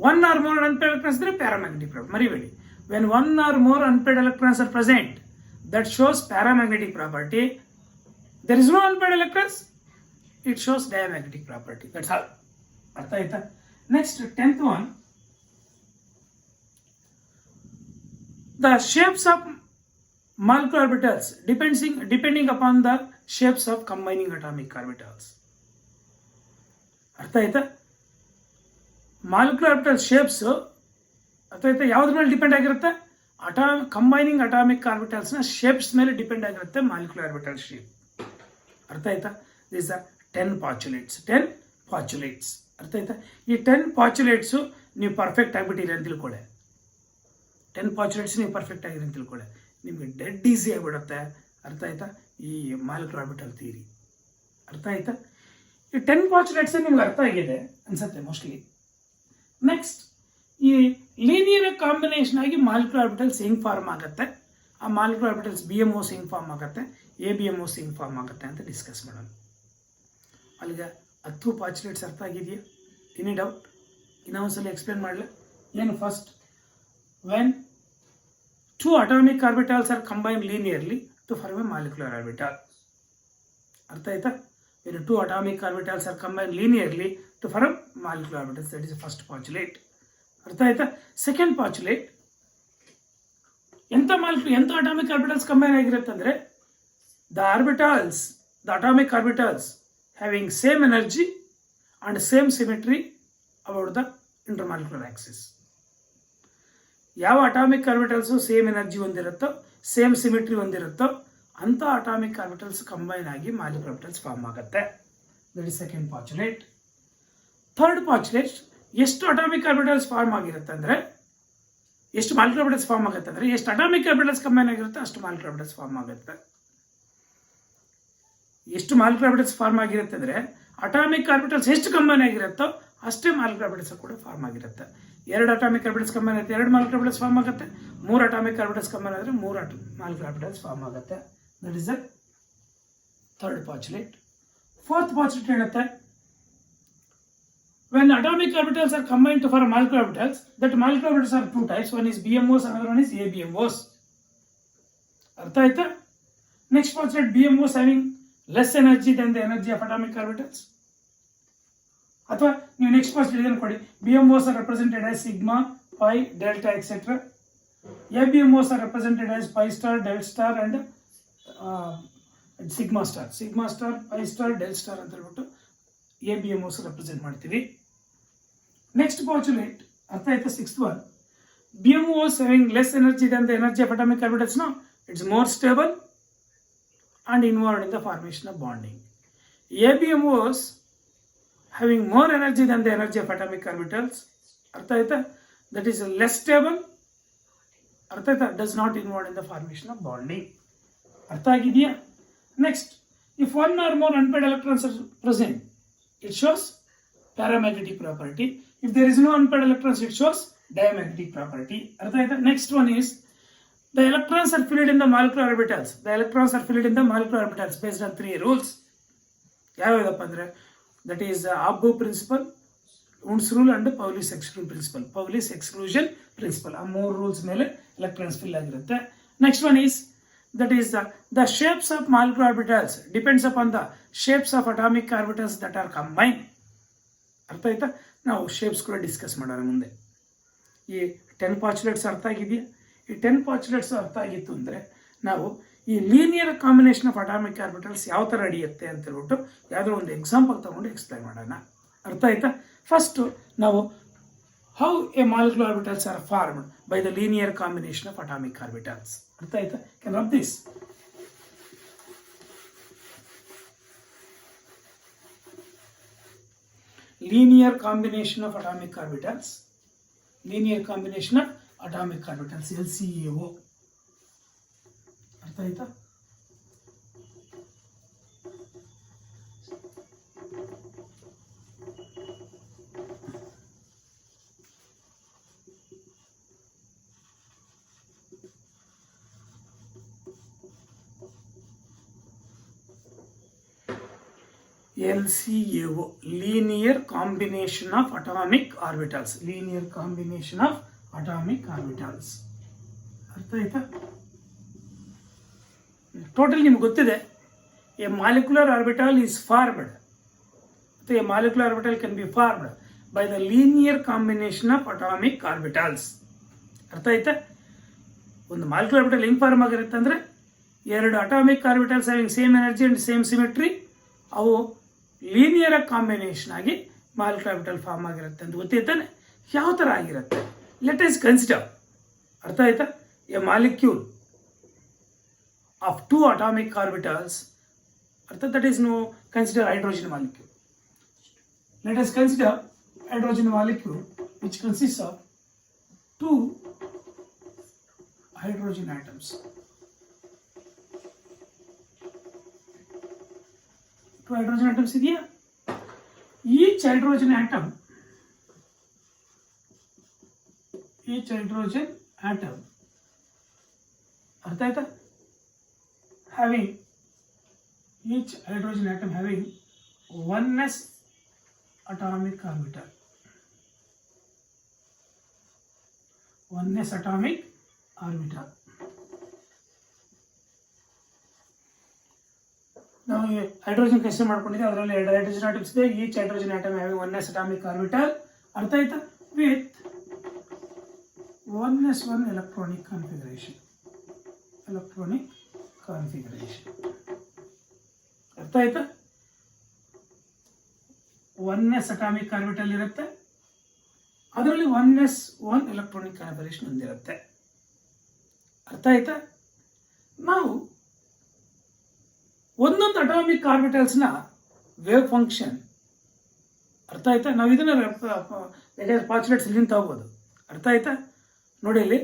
1 or more unpaired electrons ಇದ್ರೆ ಪ್ಯಾರಾಮ್ಯಾಗ್ನೆಟಿಕ್ ಪ್ರಾಪರ್ಟಿ. ಮರಿಬೇಡಿ. When 1 or more unpaired electrons are present, that shows paramagnetic property. There is no unpaired electrons, it shows diamagnetic property. That's all. ಅರ್ಥ ಆಯ್ತಾ? Next, 10th one, the shapes of molecular orbitals depending upon the shapes of combining atomic orbitals. ಅರ್ಥ ಆಯ್ತಾ? ಮಾಲಿಕ್ಯುಲರ್ ಆರ್ಬಿಟಲ್ ಶೇಪ್ಸ್ ಅರ್ಥ ಆಯ್ತಾ ಯಾವ್ದ್ರ ಮೇಲೆ ಡಿಪೆಂಡ್ ಆಗಿರುತ್ತೆ? ಕಂಬೈನಿಂಗ್ ಅಟಾಮಿಕ್ ಆರ್ಬಿಟಲ್ಸ್ನ ಶೇಪ್ಸ್ ಮೇಲೆ ಡಿಪೆಂಡ್ ಆಗಿರುತ್ತೆ ಮಾಲಿಕ್ಯುಲರ್ ಆರ್ಬಿಟಲ್ ಶೇಪ್. ಅರ್ಥ ಆಯ್ತಾ? These are 10 ಪಾಚುಲೇಟ್ಸ್. ಅರ್ಥ ಆಯ್ತಾ? ಈ 10 ಪಾಚುಲೇಟ್ಸು ನೀವು ಪರ್ಫೆಕ್ಟ್ ಆಗಿಬಿಟ್ಟಿರಿ ಅಂತ ತಿಳ್ಕೊಳ್ಳಿ. 10 ಪಾಚುಲೇಟ್ಸ್ ನೀವು ಪರ್ಫೆಕ್ಟ್ ಆಗಿರಿ ಅಂತ ತಿಳ್ಕೊಳ್ಳಿ, ನಿಮಗೆ ಡೆಡ್ ಈಸಿ ಆಗಿಬಿಡುತ್ತೆ. ಅರ್ಥ ಆಯ್ತಾ? ಈ ಮಾಲಿಕ್ಯುಲರ್ ಆರ್ಬಿಟಲ್ ಥಿಯರಿ. ಅರ್ಥ ಆಯ್ತಾ? ಈ 10 ಪಾಚುಲೇಟ್ಸ್ ನಿಮ್ಗೆ ಅರ್ಥ ಆಗಿದೆ ಅನ್ಸುತ್ತೆ ಮೋಸ್ಟ್ಲಿ. ನೆಕ್ಸ್ಟ್, ಈ ಲೀನಿಯರ್ ಕಾಂಬಿನೇಷನ್ ಆಗಿ ಮಾಲಿಕ್ಯುಲರ್ ಆರ್ಬಿಟಲ್ಸ್ ಹೆಂಗೆ ಫಾರ್ಮ್ ಆಗುತ್ತೆ, ಆ ಮಾಲಿಕ್ಯುಲರ್ ಆರ್ಬಿಟಲ್ಸ್ BMOs ಹೆಂಗೆ ಫಾರ್ಮ್ ಆಗುತ್ತೆ, ABMOs ಹೆಂಗೆ ಫಾರ್ಮ್ ಆಗುತ್ತೆ ಅಂತ ಡಿಸ್ಕಸ್ ಮಾಡೋಣ. ಅಲ್ಲಿಗೆ 10 ಪಾಚುಲೇಟ್ಸ್ ಅರ್ಥ ಆಗಿದೆಯಾ? Any doubt? ಇನ್ನೊಂದ್ಸಲ ಎಕ್ಸ್ಪ್ಲೇನ್ ಮಾಡಲ. ಏನು? First, when 2 atomic orbitals are combined linearly to form a molecular orbital. ಅರ್ಥ ಆಯ್ತಾ? When 2 atomic orbitals are combined linearly to form molecular orbitals, that is the first postulate. ಅರ್ಥ ಆಯ್ತಾ? ಸೆಕೆಂಡ್ ಪಾಚುಲೇಟ್, ಎಂಥ ಅಟಾಮಿಕ್ ಆರ್ಬಿಟಲ್ಸ್ ಕಂಬೈನ್ ಆಗಿರುತ್ತೆ ಅಂದರೆ the atomic orbitals having same energy and same symmetry about the intermolecular axis. ಯಾವ ಅಟಾಮಿಕ್ ಆರ್ಬಿಟಲ್ಸು ಸೇಮ್ ಎನರ್ಜಿ ಹೊಂದಿರುತ್ತೋ, ಸೇಮ್ ಸಿಮೆಟ್ರಿ ಹೊಂದಿರುತ್ತೋ ಅಂಥ ಅಟಾಮಿಕ್ ಆರ್ಬಿಟಲ್ಸ್ ಕಂಬೈನ್ ಆಗಿ ಮಾಲಿಕ್ಯುಲರ್ ಆರ್ಬಿಟಲ್ಸ್ ಫಾರ್ಮ್ ಆಗುತ್ತೆ. That is second postulate. Third postulate, ಎಷ್ಟು ಅಟಾಮಿಕ್ ಆರ್ಬಿಟಲ್ಸ್ ಫಾರ್ಮ್ ಆಗಿರುತ್ತೆ ಅಂದರೆ, ಎಷ್ಟು ಮಾಲಿಕ್ಯುಲರ್ ಆರ್ಬಿಟಲ್ಸ್ ಫಾರ್ಮ್ ಆಗುತ್ತೆ ಅಂದರೆ, ಎಷ್ಟು ಅಟಾಮಿಕ್ ಆರ್ಬಿಟಲ್ಸ್ ಕಂಬೈನ್ ಆಗಿರುತ್ತೆ ಅಷ್ಟು ಮಾಲಿಕ್ಯುಲರ್ ಆರ್ಬಿಟಲ್ಸ್ ಫಾರ್ಮ್ ಆಗುತ್ತೆ. ಎಷ್ಟು ಮಾಲಿಕ್ಯುಲರ್ ಆರ್ಬಿಟಲ್ಸ್ ಫಾರ್ಮ್ ಆಗಿರುತ್ತೆ ಅಂದರೆ, ಅಟಾಮಿಕ್ ಆರ್ಬಿಟಲ್ಸ್ ಎಷ್ಟು ಕಂಬೈನ್ ಆಗಿರುತ್ತೋ ಅಷ್ಟೇ ಮಾಲಿಕ್ಯುಲರ್ ಆರ್ಬಿಟಲ್ಸ್ ಕೂಡ ಫಾರ್ಮ್ ಆಗಿರುತ್ತೆ. 2 ಅಟಾಮಿಕ್ ಆರ್ಬಿಟಲ್ಸ್ ಕಂಬೈನ್ ಆಗುತ್ತೆ, 2 ಮಾಲಿಕ್ಯುಲರ್ ಆರ್ಬಿಟಲ್ಸ್ ಫಾರ್ಮ್ ಆಗುತ್ತೆ. 3 ಅಟಾಮಿಕ್ ಆರ್ಬಿಟಲ್ಸ್ ಕಂಬೈನ್ ಆದರೆ 3 ಮಾಲಿಕ್ಯುಲರ್ ಆರ್ಬಿಟಲ್ಸ್ ಫಾರ್ಮ್ ಆಗುತ್ತೆ. That is the third postulate. Fourth postulate ಹೇಳುತ್ತೆ, when atomic orbitals are combined to form molecular orbitals, that molecular orbitals are 2 types. One is BMOs, another one is ABMOs. ಅರ್ಥ ಆಯ್ತಾ? Next postulate, BMOs having less energy than the energy of atomic orbitals. ಅಥವಾ ನೀವು ನೆಕ್ಸ್ಟ್ ಪಾಚುಲೇಟ್ ಇದನ್ನು ಕೊಡಿ, BMOs are represented as sigma, pi, delta, etc. ABMOs are represented as pi star, del star and sigma star, pi star, del star ಅಂತ ಹೇಳ್ಬಿಟ್ಟು ABMOs ರೆಪ್ರೆಸೆಂಟ್ ಮಾಡ್ತೀವಿ. ನೆಕ್ಸ್ಟ್ ಪಾಚುಲೇಟ್, ಅರ್ಥ ಆಯ್ತಾ? Sixth one, BMOs having less energy than the energy of atomic orbitals, no, it's more stable and involved in the formation of bonding. ABMOs having more energy than the energy of atomic orbitals, ಅರ್ಥ ಆಯ್ತಾ? that is less stable, ಅರ್ಥ ಆಯ್ತಾ? does not involve in the formation of bonding. ಅರ್ಥ ಆಗಿದೆಯಾ? Next, if one or more unpaired electrons are present, it shows paramagnetic property. If there is no unpaired electrons, it shows diamagnetic property. ಅರ್ಥ ಆಯ್ತಾ? Next one is the electrons are filled in the molecular orbitals. The electrons are filled in the molecular orbitals based on 3 rules. ಯಾವ್ಯಾವಪ್ಪ ಅಂದರೆ, that is Abbo principle, Unds rule and Pauli's exclusion principle. Pauli's exclusion principle. ಆ 3 ರೂಲ್ಸ್ ಮೇಲೆ electrons fill ಆಗಿರುತ್ತೆ. Next one is, that is the shapes of molecular orbitals depends upon the shapes of atomic orbitals that are combined. ಅರ್ಥ ಆಯ್ತಾ? ನಾವು ಶೇಪ್ಸ್ ಕೂಡ ಡಿಸ್ಕಸ್ ಮಾಡೋಣ ಮುಂದೆ. ಈ 10 ಪಾಚುಲೇಟ್ಸ್ ಅರ್ಥ ಆಗಿದೆಯಾ? ಈ 10 ಪಾಚುಲೇಟ್ಸ್ ಅರ್ಥ ಆಗಿತ್ತು ಅಂದರೆ ನಾವು ಈ linear combination of atomic orbitals ಯಾವ ಥರ ನಡೆಯುತ್ತೆ ಅಂತ ಹೇಳ್ಬಿಟ್ಟು ಯಾವುದೋ ಒಂದು ಎಕ್ಸಾಂಪಲ್ ತಗೊಂಡು ಎಕ್ಸ್ಪ್ಲೈನ್ ಮಾಡೋಣ. ಅರ್ಥ ಆಯ್ತಾ? ಫಸ್ಟು ನಾವು how A molecular orbitals R formed by the linear combination of atomic orbitals. ಅರ್ಥ ಆಯ್ತಾ? Can rub this. Linear combination of atomic orbitals, LCAO. ಅರ್ಥ ಆಯ್ತಾ? LCAO, linear combination of atomic orbitals. ಅರ್ಥ ಆಯ್ತಾ? ಟೋಟಲ್ ನಿಮ್ಗೆ ಗೊತ್ತಿದೆ, A molecular orbital is formed, A molecular orbital can be formed by the linear combination of atomic orbitals. ಅರ್ಥ ಆಯ್ತಾ? ಒಂದು ಮಾಲಿಕ್ಯುಲರ್ ಆರ್ಬಿಟಲ್ ಹೆಂಗೆ ಫಾರ್ಮ್ ಆಗಿರುತ್ತೆ ಅಂದರೆ, ಎರಡು atomic orbitals having same energy and same symmetry, ಅವು ಲೀನಿಯರ್ ಕಾಂಬಿನೇಷನ್ ಆಗಿ ಮಾಲಿಕ್ಯುಲರ್ ಆರ್ಬಿಟಲ್ ಫಾರ್ಮ್ ಆಗಿರುತ್ತೆ ಅಂತ ಗೊತ್ತಿರ್ತಾನೆ. ಯಾವ ಥರ ಆಗಿರುತ್ತೆ? Let us consider. ಅರ್ಥ ಆಯ್ತಾ? A molecule of 2 atomic orbitals, that is no consider hydrogen molecule. Let us consider hydrogen molecule which consists of 2 hydrogen atoms. 2 hydrogen atoms idea. Each hydrogen atom ಅರ್ಥ ಆಯ್ತಾ? each hydrogen atom having 1s atomic orbital. 1s atomic orbital. ನಾವು ಹೈಡ್ರೋಜನ್ ಕನ್ಸಿಡರ್ ಮಾಡ್ಕೊಂಡಿದ್ದೆ, ಅದರಲ್ಲಿ 2 ಹೈಡ್ರೋಜನ್ ಆಟಮ್ಸ್ ಇದೆ. Each hydrogen atom having 1s atomic orbital. ಅರ್ಥ ಆಯ್ತಾ? With 1s1 electronic configuration. ಅರ್ಥ ಆಯ್ತಾ? 1s ಅಟಾಮಿಕ್ ಆರ್ಬಿಟಲ್ ಇರುತ್ತೆ, ಅದರಲ್ಲಿ 1s1 ಎಲೆಕ್ಟ್ರಾನಿಕ್ ಕಾನ್ಫಿಗರೇಷನ್ ಹೊಂದಿರುತ್ತೆ. ಅರ್ಥ ಆಯ್ತಾ? ನಾವು ಒಂದೊಂದು ಅಟಾಮಿಕ್ ಆರ್ಬಿಟಲ್ಸ್ನ ವೇವ್ ಫಂಕ್ಷನ್, ಅರ್ಥ ಆಯ್ತಾ? ನಾವು ಇದನ್ನ ಪಾಚುಲೇಟ್ಸ್ ಇಲ್ಲಿಂದ ತಗೋಬೋದು. ಅರ್ಥ ಆಯ್ತಾ? ನೋಡಿ ಇಲ್ಲಿ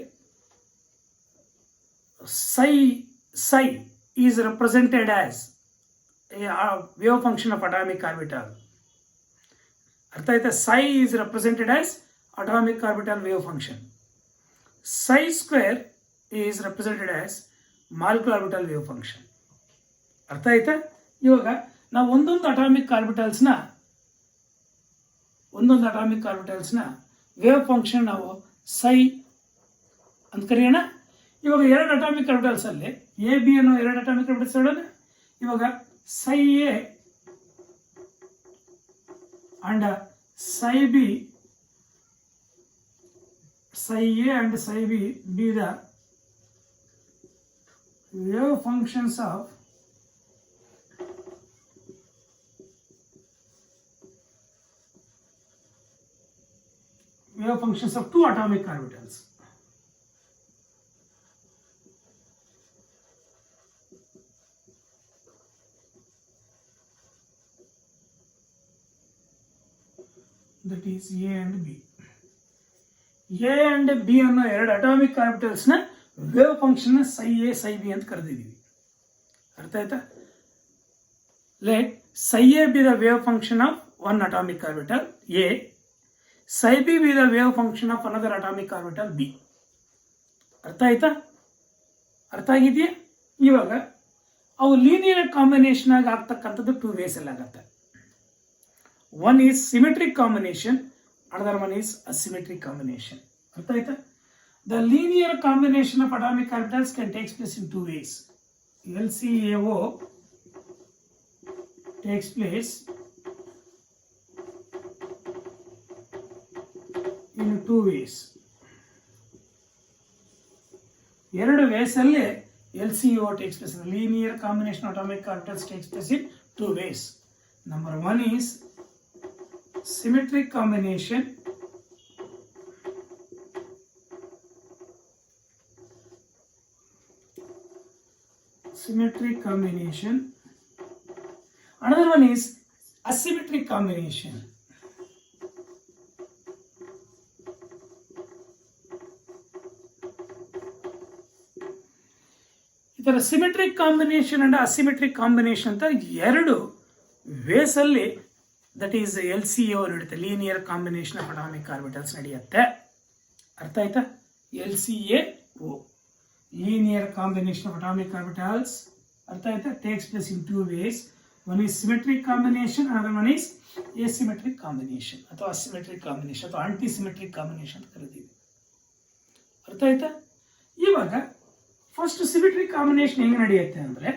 psi is represented as a wave function of atomic orbital. ಅರ್ಥ ಆಯ್ತಾ? psi is represented as atomic orbital wave function. psi square is represented as molecular orbital wave function. ಅರ್ಥ ಆಯ್ತಾ? ಇವಾಗ ನಾವು ಒಂದೊಂದು ಅಟಾಮಿಕ್ ಆರ್ಬಿಟಲ್ಸ್ನ ವೇವ್ ಫಂಕ್ಷನ್ ನಾವು psi ಅಂತ ಕರೆಯೋಣ. ಇವಾಗ 2 ಅಟಾಮಿಕ್ ಆರ್ಬಿಟಲ್ಸ್ ಅಲ್ಲಿ ಎ ಬಿ ಅನ್ನೋ 2 ಅಟಾಮಿಕ್ ಆರ್ಬಿಟಲ್ಸ್ ಹೇಳೋಣ. ಇವಾಗ psi a and psi b, be the wave functions of of 2 atomic orbitals. That is A and B. A and B ಅನ್ನೋ 2 ಅಟಾಮಿಕ್ ಆರ್ಬಿಟಲ್ಸ್ನ wave function psi a psi b ಅಂತ ಕರೆದಿದ್ದೀವಿ. ಅರ್ಥ ಆಯ್ತಾ? Let psi a be the wave function of 1 atomic orbital A, psi b be the wave function of another atomic orbital B. ಅರ್ಥ ಆಯ್ತಾ? ಅರ್ಥ ಆಗಿದೆಯಾ? ಇವಾಗ ಅವು ಲೀನಿಯರ್ ಕಾಂಬಿನೇಷನ್ ಆಗಿ ಆಗ್ತಕ್ಕಂಥದ್ದು 2 ways ಅಲ್ಲಿ ಆಗುತ್ತೆ. One is symmetric combination, another one is asymmetric combination. ಅರ್ಥ ಆಯ್ತಾ? The linear combination of atomic orbitals can take place in 2 ways. LCAO takes place in 2 ways. 2 ways ಅಲ್ಲಿ LCAO takes place. Linear combination of atomic orbitals takes place in 2 ways. Number 1 is symmetric combination, another one is asymmetric combination. ಇದರ symmetric combination and asymmetric combination ಅಂತ 2 ways ಅಲ್ಲಿ, ದಟ್ ಈಸ್ LCAO ನಡೆಯುತ್ತೆ. Linear combination of atomic orbitals ನಡೆಯುತ್ತೆ. ಅರ್ಥ ಆಯ್ತಾ? LCAO, linear combination of atomic orbitals. ಅರ್ಥ ಆಯ್ತಾ? Takes place in 2 ways. One is symmetric combination, another one is asymmetric combination ಅಥವಾ asymmetric combination ಅಥವಾ anti-symmetric combination ಅಂತ ಕರಿತೀವಿ. ಅರ್ಥ ಆಯ್ತಾ? ಇವಾಗ ಫಸ್ಟ್ ಸಿಮೆಟ್ರಿಕ್ ಕಾಂಬಿನೇಷನ್ ಹೆಂಗೆ ನಡೆಯುತ್ತೆ ಅಂದರೆ,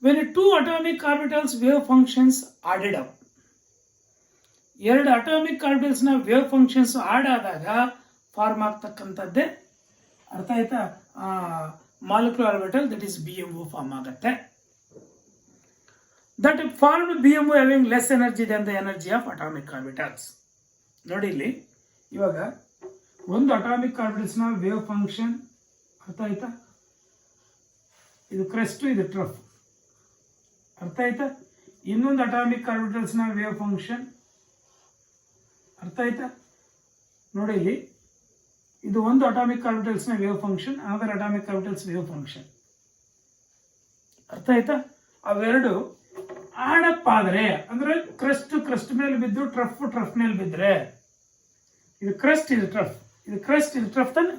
when 2 atomic orbitals wave functions added up, ಎರಡು ಅಟಾಮಿಕ್ ಆರ್ಬಿಟಲ್ಸ್ನ ವೇವ್ ಫಂಕ್ಷನ್ಸ್ ಆಡ್ ಆದಾಗ ಫಾರ್ಮ್ ಆಗ್ತಕ್ಕಂಥದ್ದೇ ಅರ್ಥ ಆಯ್ತಾ molecular orbital, that is BMO form ಆಗುತ್ತೆ. That formed BMO having less energy then the energy of atomic orbitals. ನೋಡಿ ಇಲ್ಲಿ ಇವಾಗ ಒಂದು ಅಟಾಮಿಕ್ ಆರ್ಬಿಟಲ್ಸ್ನ ವೇವ್ ಫಂಕ್ಷನ್ ಅರ್ಥ ಆಯ್ತಾ, ಇದು ಕ್ರೆಸ್ಟ್, ಇದು ಟ್ರಫ್, ಅರ್ಥ ಆಯ್ತಾ. ಇನ್ನೊಂದು ಅಟಾಮಿಕ್ ಆರ್ಬಿಟಲ್ಸ್ನ ವೇವ್ ಫಂಕ್ಷನ್ ಅರ್ಥ ಆಯ್ತಾ. ನೋಡಿ ಇಲ್ಲಿ ಇದು ಒಂದು ಅಟಾಮಿಕ್ ಆರ್ಬಿಟಲ್ಸ್ನ wave function, another atomic orbitals wave function, ಅರ್ಥ ಆಯ್ತಾ. ಅವೆರಡು ಆಡಪ್ ಆದ್ರೆ ಅಂದ್ರೆ ಕ್ರಸ್ಟ್ ಮೇಲೆ ಬಿದ್ದು ಟ್ರಫ್ ಮೇಲೆ ಬಿದ್ದರೆ, ಇದು ಕ್ರಸ್ಟ್, ಇದು ಟ್ರಫ್, ಇದು ಕ್ರಸ್ಟ್, ಇದು ಟ್ರಫ್ ತಾನೆ.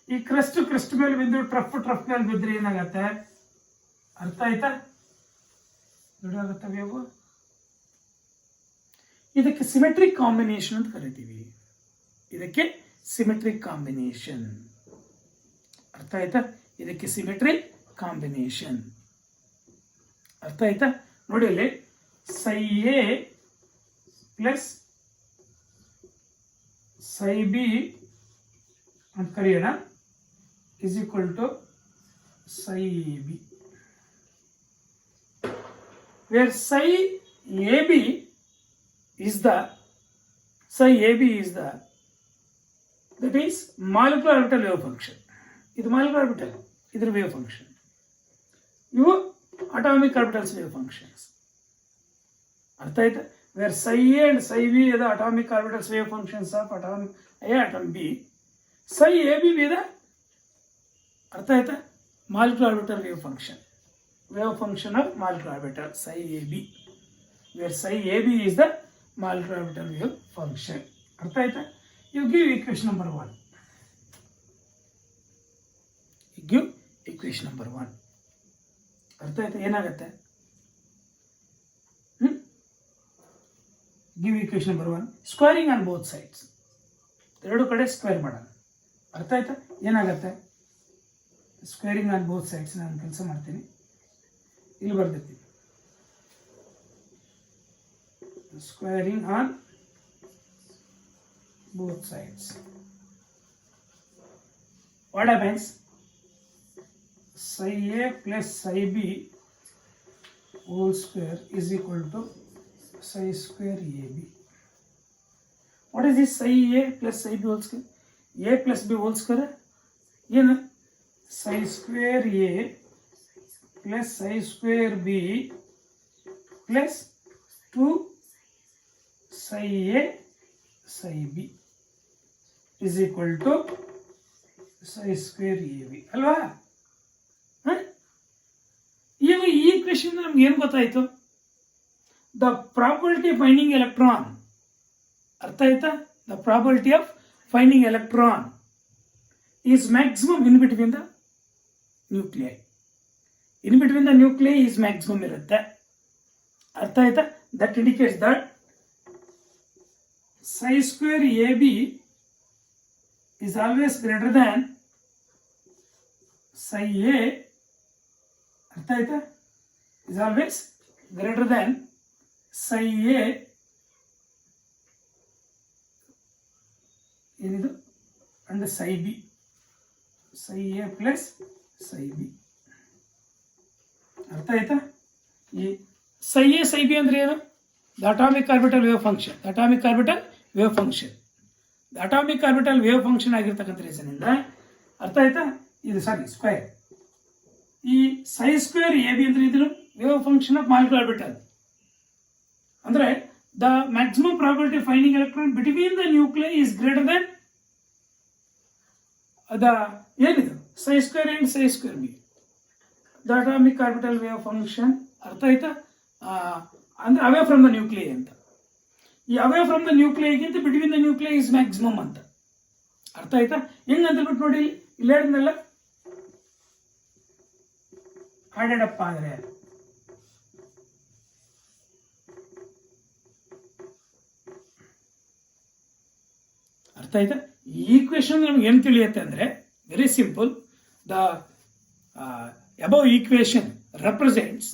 ಈ ಕ್ರಸ್ಟ್ ಮೇಲೆ ಬಿದ್ದು ಟ್ರಫ್ ಮೇಲೆ ಬಿದ್ದರೆ ಏನಾಗತ್ತೆ ಅರ್ಥ ಆಯ್ತಾ, ದೊಡ್ಡಾಗತ್ತೆ ವೇವ್. ಇದಕ್ಕೆ ಸಿಮೆಟ್ರಿಕ್ ಕಾಂಬಿನೇಷನ್ ಅಂತ ಕರಿತೀವಿ. ಇದಕ್ಕೆ ಸಿಮೆಟ್ರಿಕ್ ಕಾಂಬಿನೇಷನ್, ಅರ್ಥ ಆಯ್ತಾ. ಇದಕ್ಕೆ ಸಿಮೆಟ್ರಿಕ್ ಕಾಂಬಿನೇಷನ್, ಅರ್ಥ ಆಯ್ತಾ. ನೋಡಿ ಇಲ್ಲಿ psi A plus psi B ಅಂತ ಕರೆಯೋಣ, is equal to psi AB, where psi AB is the that is molecular orbital wave function. ಇದು molecular orbital, ಇದರ wave function. ಇವು atomic orbitals wave functions, ಅರ್ಥ ಆಯ್ತಾ. where psi A and psi B are the atomic orbitals wave functions of atom A, atom B. psi AB be the ಅರ್ಥ ಆಯ್ತಾ molecular orbital wave function of molecular orbital psi AB, where psi AB is the molecular orbital wave function, ಅರ್ಥ ಆಯ್ತಾ. You give equation number 1. You give equation number 1. ಅರ್ಥ ಆಯ್ತಾ ಏನಾಗುತ್ತೆ. Give equation number 1. Squaring on both sides. ಎರಡು ಕಡೆ ಸ್ಕ್ವೇರ್ ಮಾಡೋಣ, ಅರ್ಥ ಆಯ್ತಾ ಏನಾಗುತ್ತೆ. ಸ್ಕ್ವೇರಿಂಗ್ ಆನ್ ಬೋತ್ ಸೈಡ್ಸ್ ನಾನು ಕೆಲಸ ಮಾಡ್ತೀನಿ, ಇಲ್ಲಿ ಬರ್ದಿರ್ತೀನಿ. Squaring on both sides. What happens? Psi A plus psi B whole square is equal to psi square AB. What is this psi A plus psi B whole square? A plus B whole square ಏನು psi square A plus psi square B plus 2 psi A psi B is equal to psi square AB ಅಲ್ವಾ. ಈಗ ಈ ಈಕ್ವೇಶನ್ ನಮ್ಗೆ ಏನು ಗೊತ್ತಾಯ್ತು, the probability of finding electron, ಅರ್ಥ ಆಯ್ತಾ. The probability of finding electron is maximum in between the nuclei. In between the nuclei is maximum ಇರುತ್ತೆ, ಅರ್ಥ ಆಯ್ತಾ. That indicates that psi square AB is always greater than psi A, ಅರ್ಥ ಆಯ್ತಾ, is always greater than psi A ಏನಿದು and psi B, psi A plus psi B, ಅರ್ಥ ಆಯ್ತಾ. ಈ psi A psi B ಅಂದ್ರೆ ಏನು, the atomic orbital wave function, atomic orbital wave function, atomic orbital wave function ಆಗಿರ್ತಕ್ಕಂಥ ರೀಸನಿಂದ ಅರ್ಥ ಆಯ್ತಾ. ಇದು ಸಾರಿ ಸ್ಕ್ವೇರ್, ಈ psi ಸ್ಕ್ವೇರ್ AB ಅಂದ್ರೆ ಇದು wave function of molecular orbital, ಅಂದ್ರೆ the maximum probability finding electron between the nuclei is greater than the ಏನಿದು psi square and psi square B, the atomic orbital wave function, ಅರ್ಥ ಆಯ್ತಾ. ಅಂದ್ರೆ ಅವೇ ಫ್ರಮ್ ದ ನ್ಯೂಕ್ಲಿಯೈ ಅಂತ, ಈ ಅವೇ ಫ್ರಮ್ ದ ನ್ಯೂಕ್ಲಿಯೈಗಿಂತ between the nuclei is maximum ಅಂತ, ಅರ್ಥ ಆಯ್ತಾ. ಹೆಂಗಂತ ಬಿಟ್ಟು ನೋಡಿ ಇಲ್ಲಿ ಹೇಳಿದ್ನಲ್ಲ, ಆಡಪ್ಪ ಆದರೆ ಅರ್ಥ ಆಯ್ತಾ. ಈ ಈಕ್ವೇಶನ್ ನಮ್ಗೆ ಏನು ತಿಳಿಯುತ್ತೆ ಅಂದರೆ very simple. The above equation represents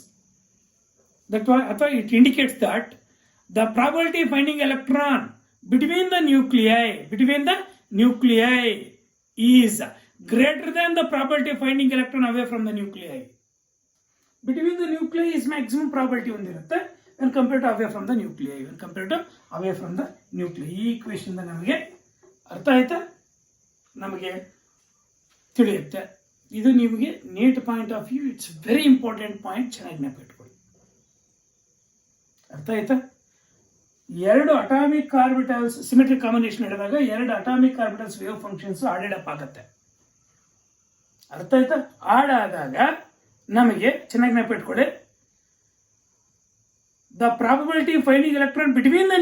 that, or it indicates that the probability of finding electron between the nuclei is greater than the probability of finding electron away from the nuclei. Between the nuclei is maximum probability ಹೊಂದಿರುತ್ತೆ when compared to away from the nuclei. ಈ ಈಕ್ವೇಶನ್ ನಮಗೆ ಅರ್ಥ ಆಯ್ತಾ, ನಮಗೆ ತಿಳಿಯುತ್ತೆ. ಇದು ನಿಮಗೆ NEET point of view it's very important point, ಚೆನ್ನಾಗಿ ನೆನಪಿಟ್ಕೊಳ್ಳಿ. ಅರ್ಥ ಆಯ್ತಾ? ಎರಡು ಅಟಾಮಿಕ್ ಆರ್ಬಿಟಲ್ಸ್ ಸಿಮೆಟ್ರಿಕ್ ಕಾಂಬಿನೇಷನ್ ಹಿಡಿದಾಗ ಎರಡು atomic orbitals wave functions added up ಆಗುತ್ತೆ. ಅರ್ಥ ಆಯ್ತಾ? ಆಡ್ ಆದಾಗ ನಮಗೆ ಚೆನ್ನಾಗಿ ನೆನಪಿಟ್ಕೊಳ್ಳಿ, the probability of finding electron between the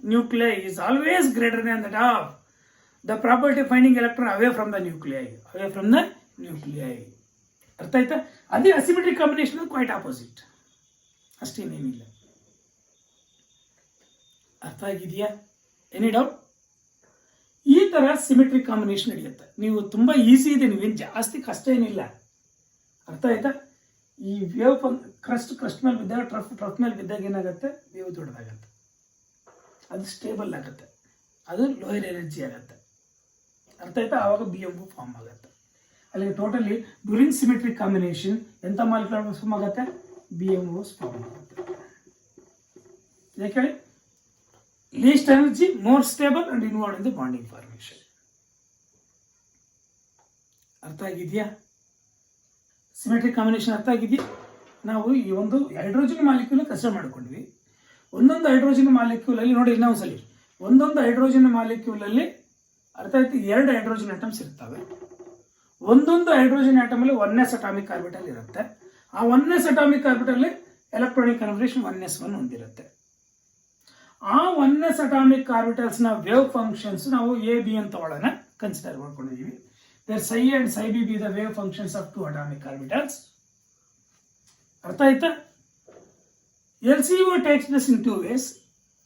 nuclei is always greater than that of the probability of finding electron away from the nuclei. ಅರ್ಥ ಆಯ್ತಾ? ಅದೇ ಅಸಿಮೆಟ್ರಿಕ್ ಕಾಂಬಿನೇಷನ್ ಕ್ವೈಟ್ ಆಪೋಸಿಟ್, ಅಷ್ಟೇನೇನಿಲ್ಲ. ಅರ್ಥ ಆಗಿದೆಯಾ? Any doubt? ಈ ತರ ಸಿಮೆಟ್ರಿಕ್ ಕಾಂಬಿನೇಷನ್ ನಡೆಯುತ್ತೆ. ನೀವು ತುಂಬಾ ಈಸಿ ಇದೆ, ನೀವೇನು ಜಾಸ್ತಿ ಕಷ್ಟ ಏನಿಲ್ಲ. ಅರ್ಥ ಆಯ್ತಾ? ಈ ವೇವ್ ಕ್ರಸ್ಟ್ ಮೇಲೆ ಬಿದ್ದಾಗ ಟ್ರಫ್ ಮೇಲೆ ಬಿದ್ದಾಗ ಏನಾಗುತ್ತೆ, ವೇವ್ ದೊಡ್ಡದಾಗತ್ತೆ, ಅದು ಸ್ಟೇಬಲ್ ಆಗುತ್ತೆ, ಅದು ಲೋಯರ್ ಎನರ್ಜಿ ಆಗುತ್ತೆ. ಅರ್ಥ ಆಯ್ತಾ? ಆವಾಗ BMO ಫಾರ್ಮ್ ಆಗುತ್ತೆ. ಅಲ್ಲಿ ಟೋಟಲಿ ಡ್ಯೂರಿಂಗ್ ಸಿಮೆಟ್ರಿಕ್ ಕಾಂಬಿನೇಷನ್ ಎಂಥ ಮಾಲಿಕ್ಯುಲರ್ ಫಾರ್ಮ್ ಆಗುತ್ತೆ, BMOs ಫಾರ್ಮ್ ಆಗುತ್ತೆ. ಯಾಕೆ? Least energy, more stable and involve in the bonding formation. ಅರ್ಥ ಆಗಿದೆಯಾ? ಸಿಮೆಟ್ರಿಕ್ ಕಾಂಬಿನೇಷನ್ ಅರ್ಥ ಆಗಿದೆಯಾ? ನಾವು ಈ ಒಂದು ಹೈಡ್ರೋಜನ್ ಮಾಲಿಕ್ಯೂಲ್ ಕನ್ಸಿಡರ್ ಮಾಡ್ಕೊಂಡ್ವಿ. ಒಂದೊಂದು ಹೈಡ್ರೋಜನ್ ಮಾಲಿಕ್ಯೂಲ್ ಅಲ್ಲಿ ನೋಡಿ, ನಾವು ಸಲಿ ಒಂದೊಂದು ಹೈಡ್ರೋಜನ್ ಮಾಲಿಕ್ಯೂಲ್ ಅಲ್ಲಿ ಅರ್ಥ ಆಯ್ತು 2 ಹೈಡ್ರೋಜನ್ ಆಟಮ್ಸ್ ಇರ್ತವೆ. ಒಂದೊಂದು ಹೈಡ್ರೋಜನ್ ಆಟಮ್ ಅಲ್ಲಿ 1s ಅಟಾಮಿಕ್ ಆರ್ಬಿಟಲ್ ಇರುತ್ತೆ. ಆ 1s atomic orbital electronic confirmation 1s1 ಹೊಂದಿರುತ್ತೆ. ಆ 1s ಅಟಾಮಿಕ್ ಆರ್ಬಿಟಲ್ಸ್ ನ ವೇವ್ ಫಂಕ್ಷನ್ಸ್ ನಾವು AB ಅಂತ ಒಳನ consider ಮಾಡ್ಕೊಂಡಿದೀವಿ. Where psi A and psi B be the wave functions of 2 atomic orbitals. ಅರ್ಥ ಆಯ್ತಾ? LCO takes place in 2 ways.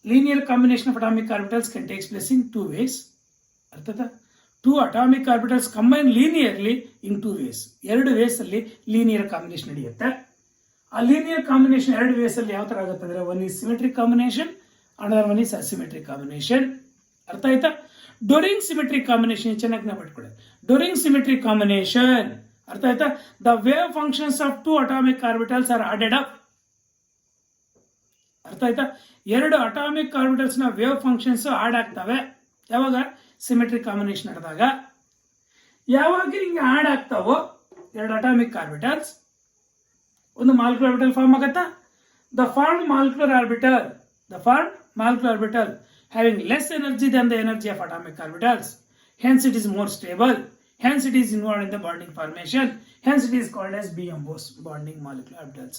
Linear combination of atomic orbitals can take place in 2 ways. ಅರ್ಥ ಆಯ್ತಾ? 2 atomic orbitals combine linearly in 2 ways. 2 ways ಅಲ್ಲಿ linear combination ನಡೆಯುತ್ತೆ. ಆ linear combination 2 ways ಅಲ್ಲಿ ಯಾವ ತರ ಆಗುತ್ತೆ ಅಂದ್ರೆ, one is symmetric combination, another one is asymmetric combination. ಅರ್ಥ ಆಯ್ತಾ? ಡ್ಯೂರಿಂಗ್ ಸಿಮೆಟ್ರಿಕ್ ಕಾಂಬಿನೇಷನ್ ಚೆನ್ನಾಗಿ ನೆನಪಿಟ್ಕೊಳ್ಳಿ. ಡ್ಯೂರಿಂಗ್ ಸಿಮೆಟ್ರಿಕ್ ಕಾಂಬಿನೇಷನ್ ಅರ್ಥ ಆಯ್ತಾ, the wave functions of 2 atomic orbitals are added up. ಅರ್ಥ ಆಯ್ತಾ? 2 ಅಟಾಮಿಕ್ ಆರ್ಬಿಟಲ್ಸ್ ನ ವೇವ್ ಫಂಕ್ಷನ್ಸ್ ಆಡ್ ಆಗ್ತವೆ. ಯಾವಾಗ? ಸಿಮೆಟ್ರಿಕ್ ಕಾಂಬಿನೇಷನ್ ನಡೆದಾಗ. ಯಾವಾಗ ಹಿಂಗೆ ಆಡ್ ಆಗ್ತಾವೋ 2 ಅಟಾಮಿಕ್ ಆರ್ಬಿಟಲ್ಸ್, ಒಂದು ಮಾಲಿಕ್ಯುಲರ್ ಆರ್ಬಿಟಲ್ ಫಾರ್ಮ್ ಆಗತ್ತಾ. The form molecular orbital having less energy than the energy of atomic orbitals. Hence it is more stable. Hence it is involved in the bonding formation. Hence it is called as BMOs, bonding molecular orbitals.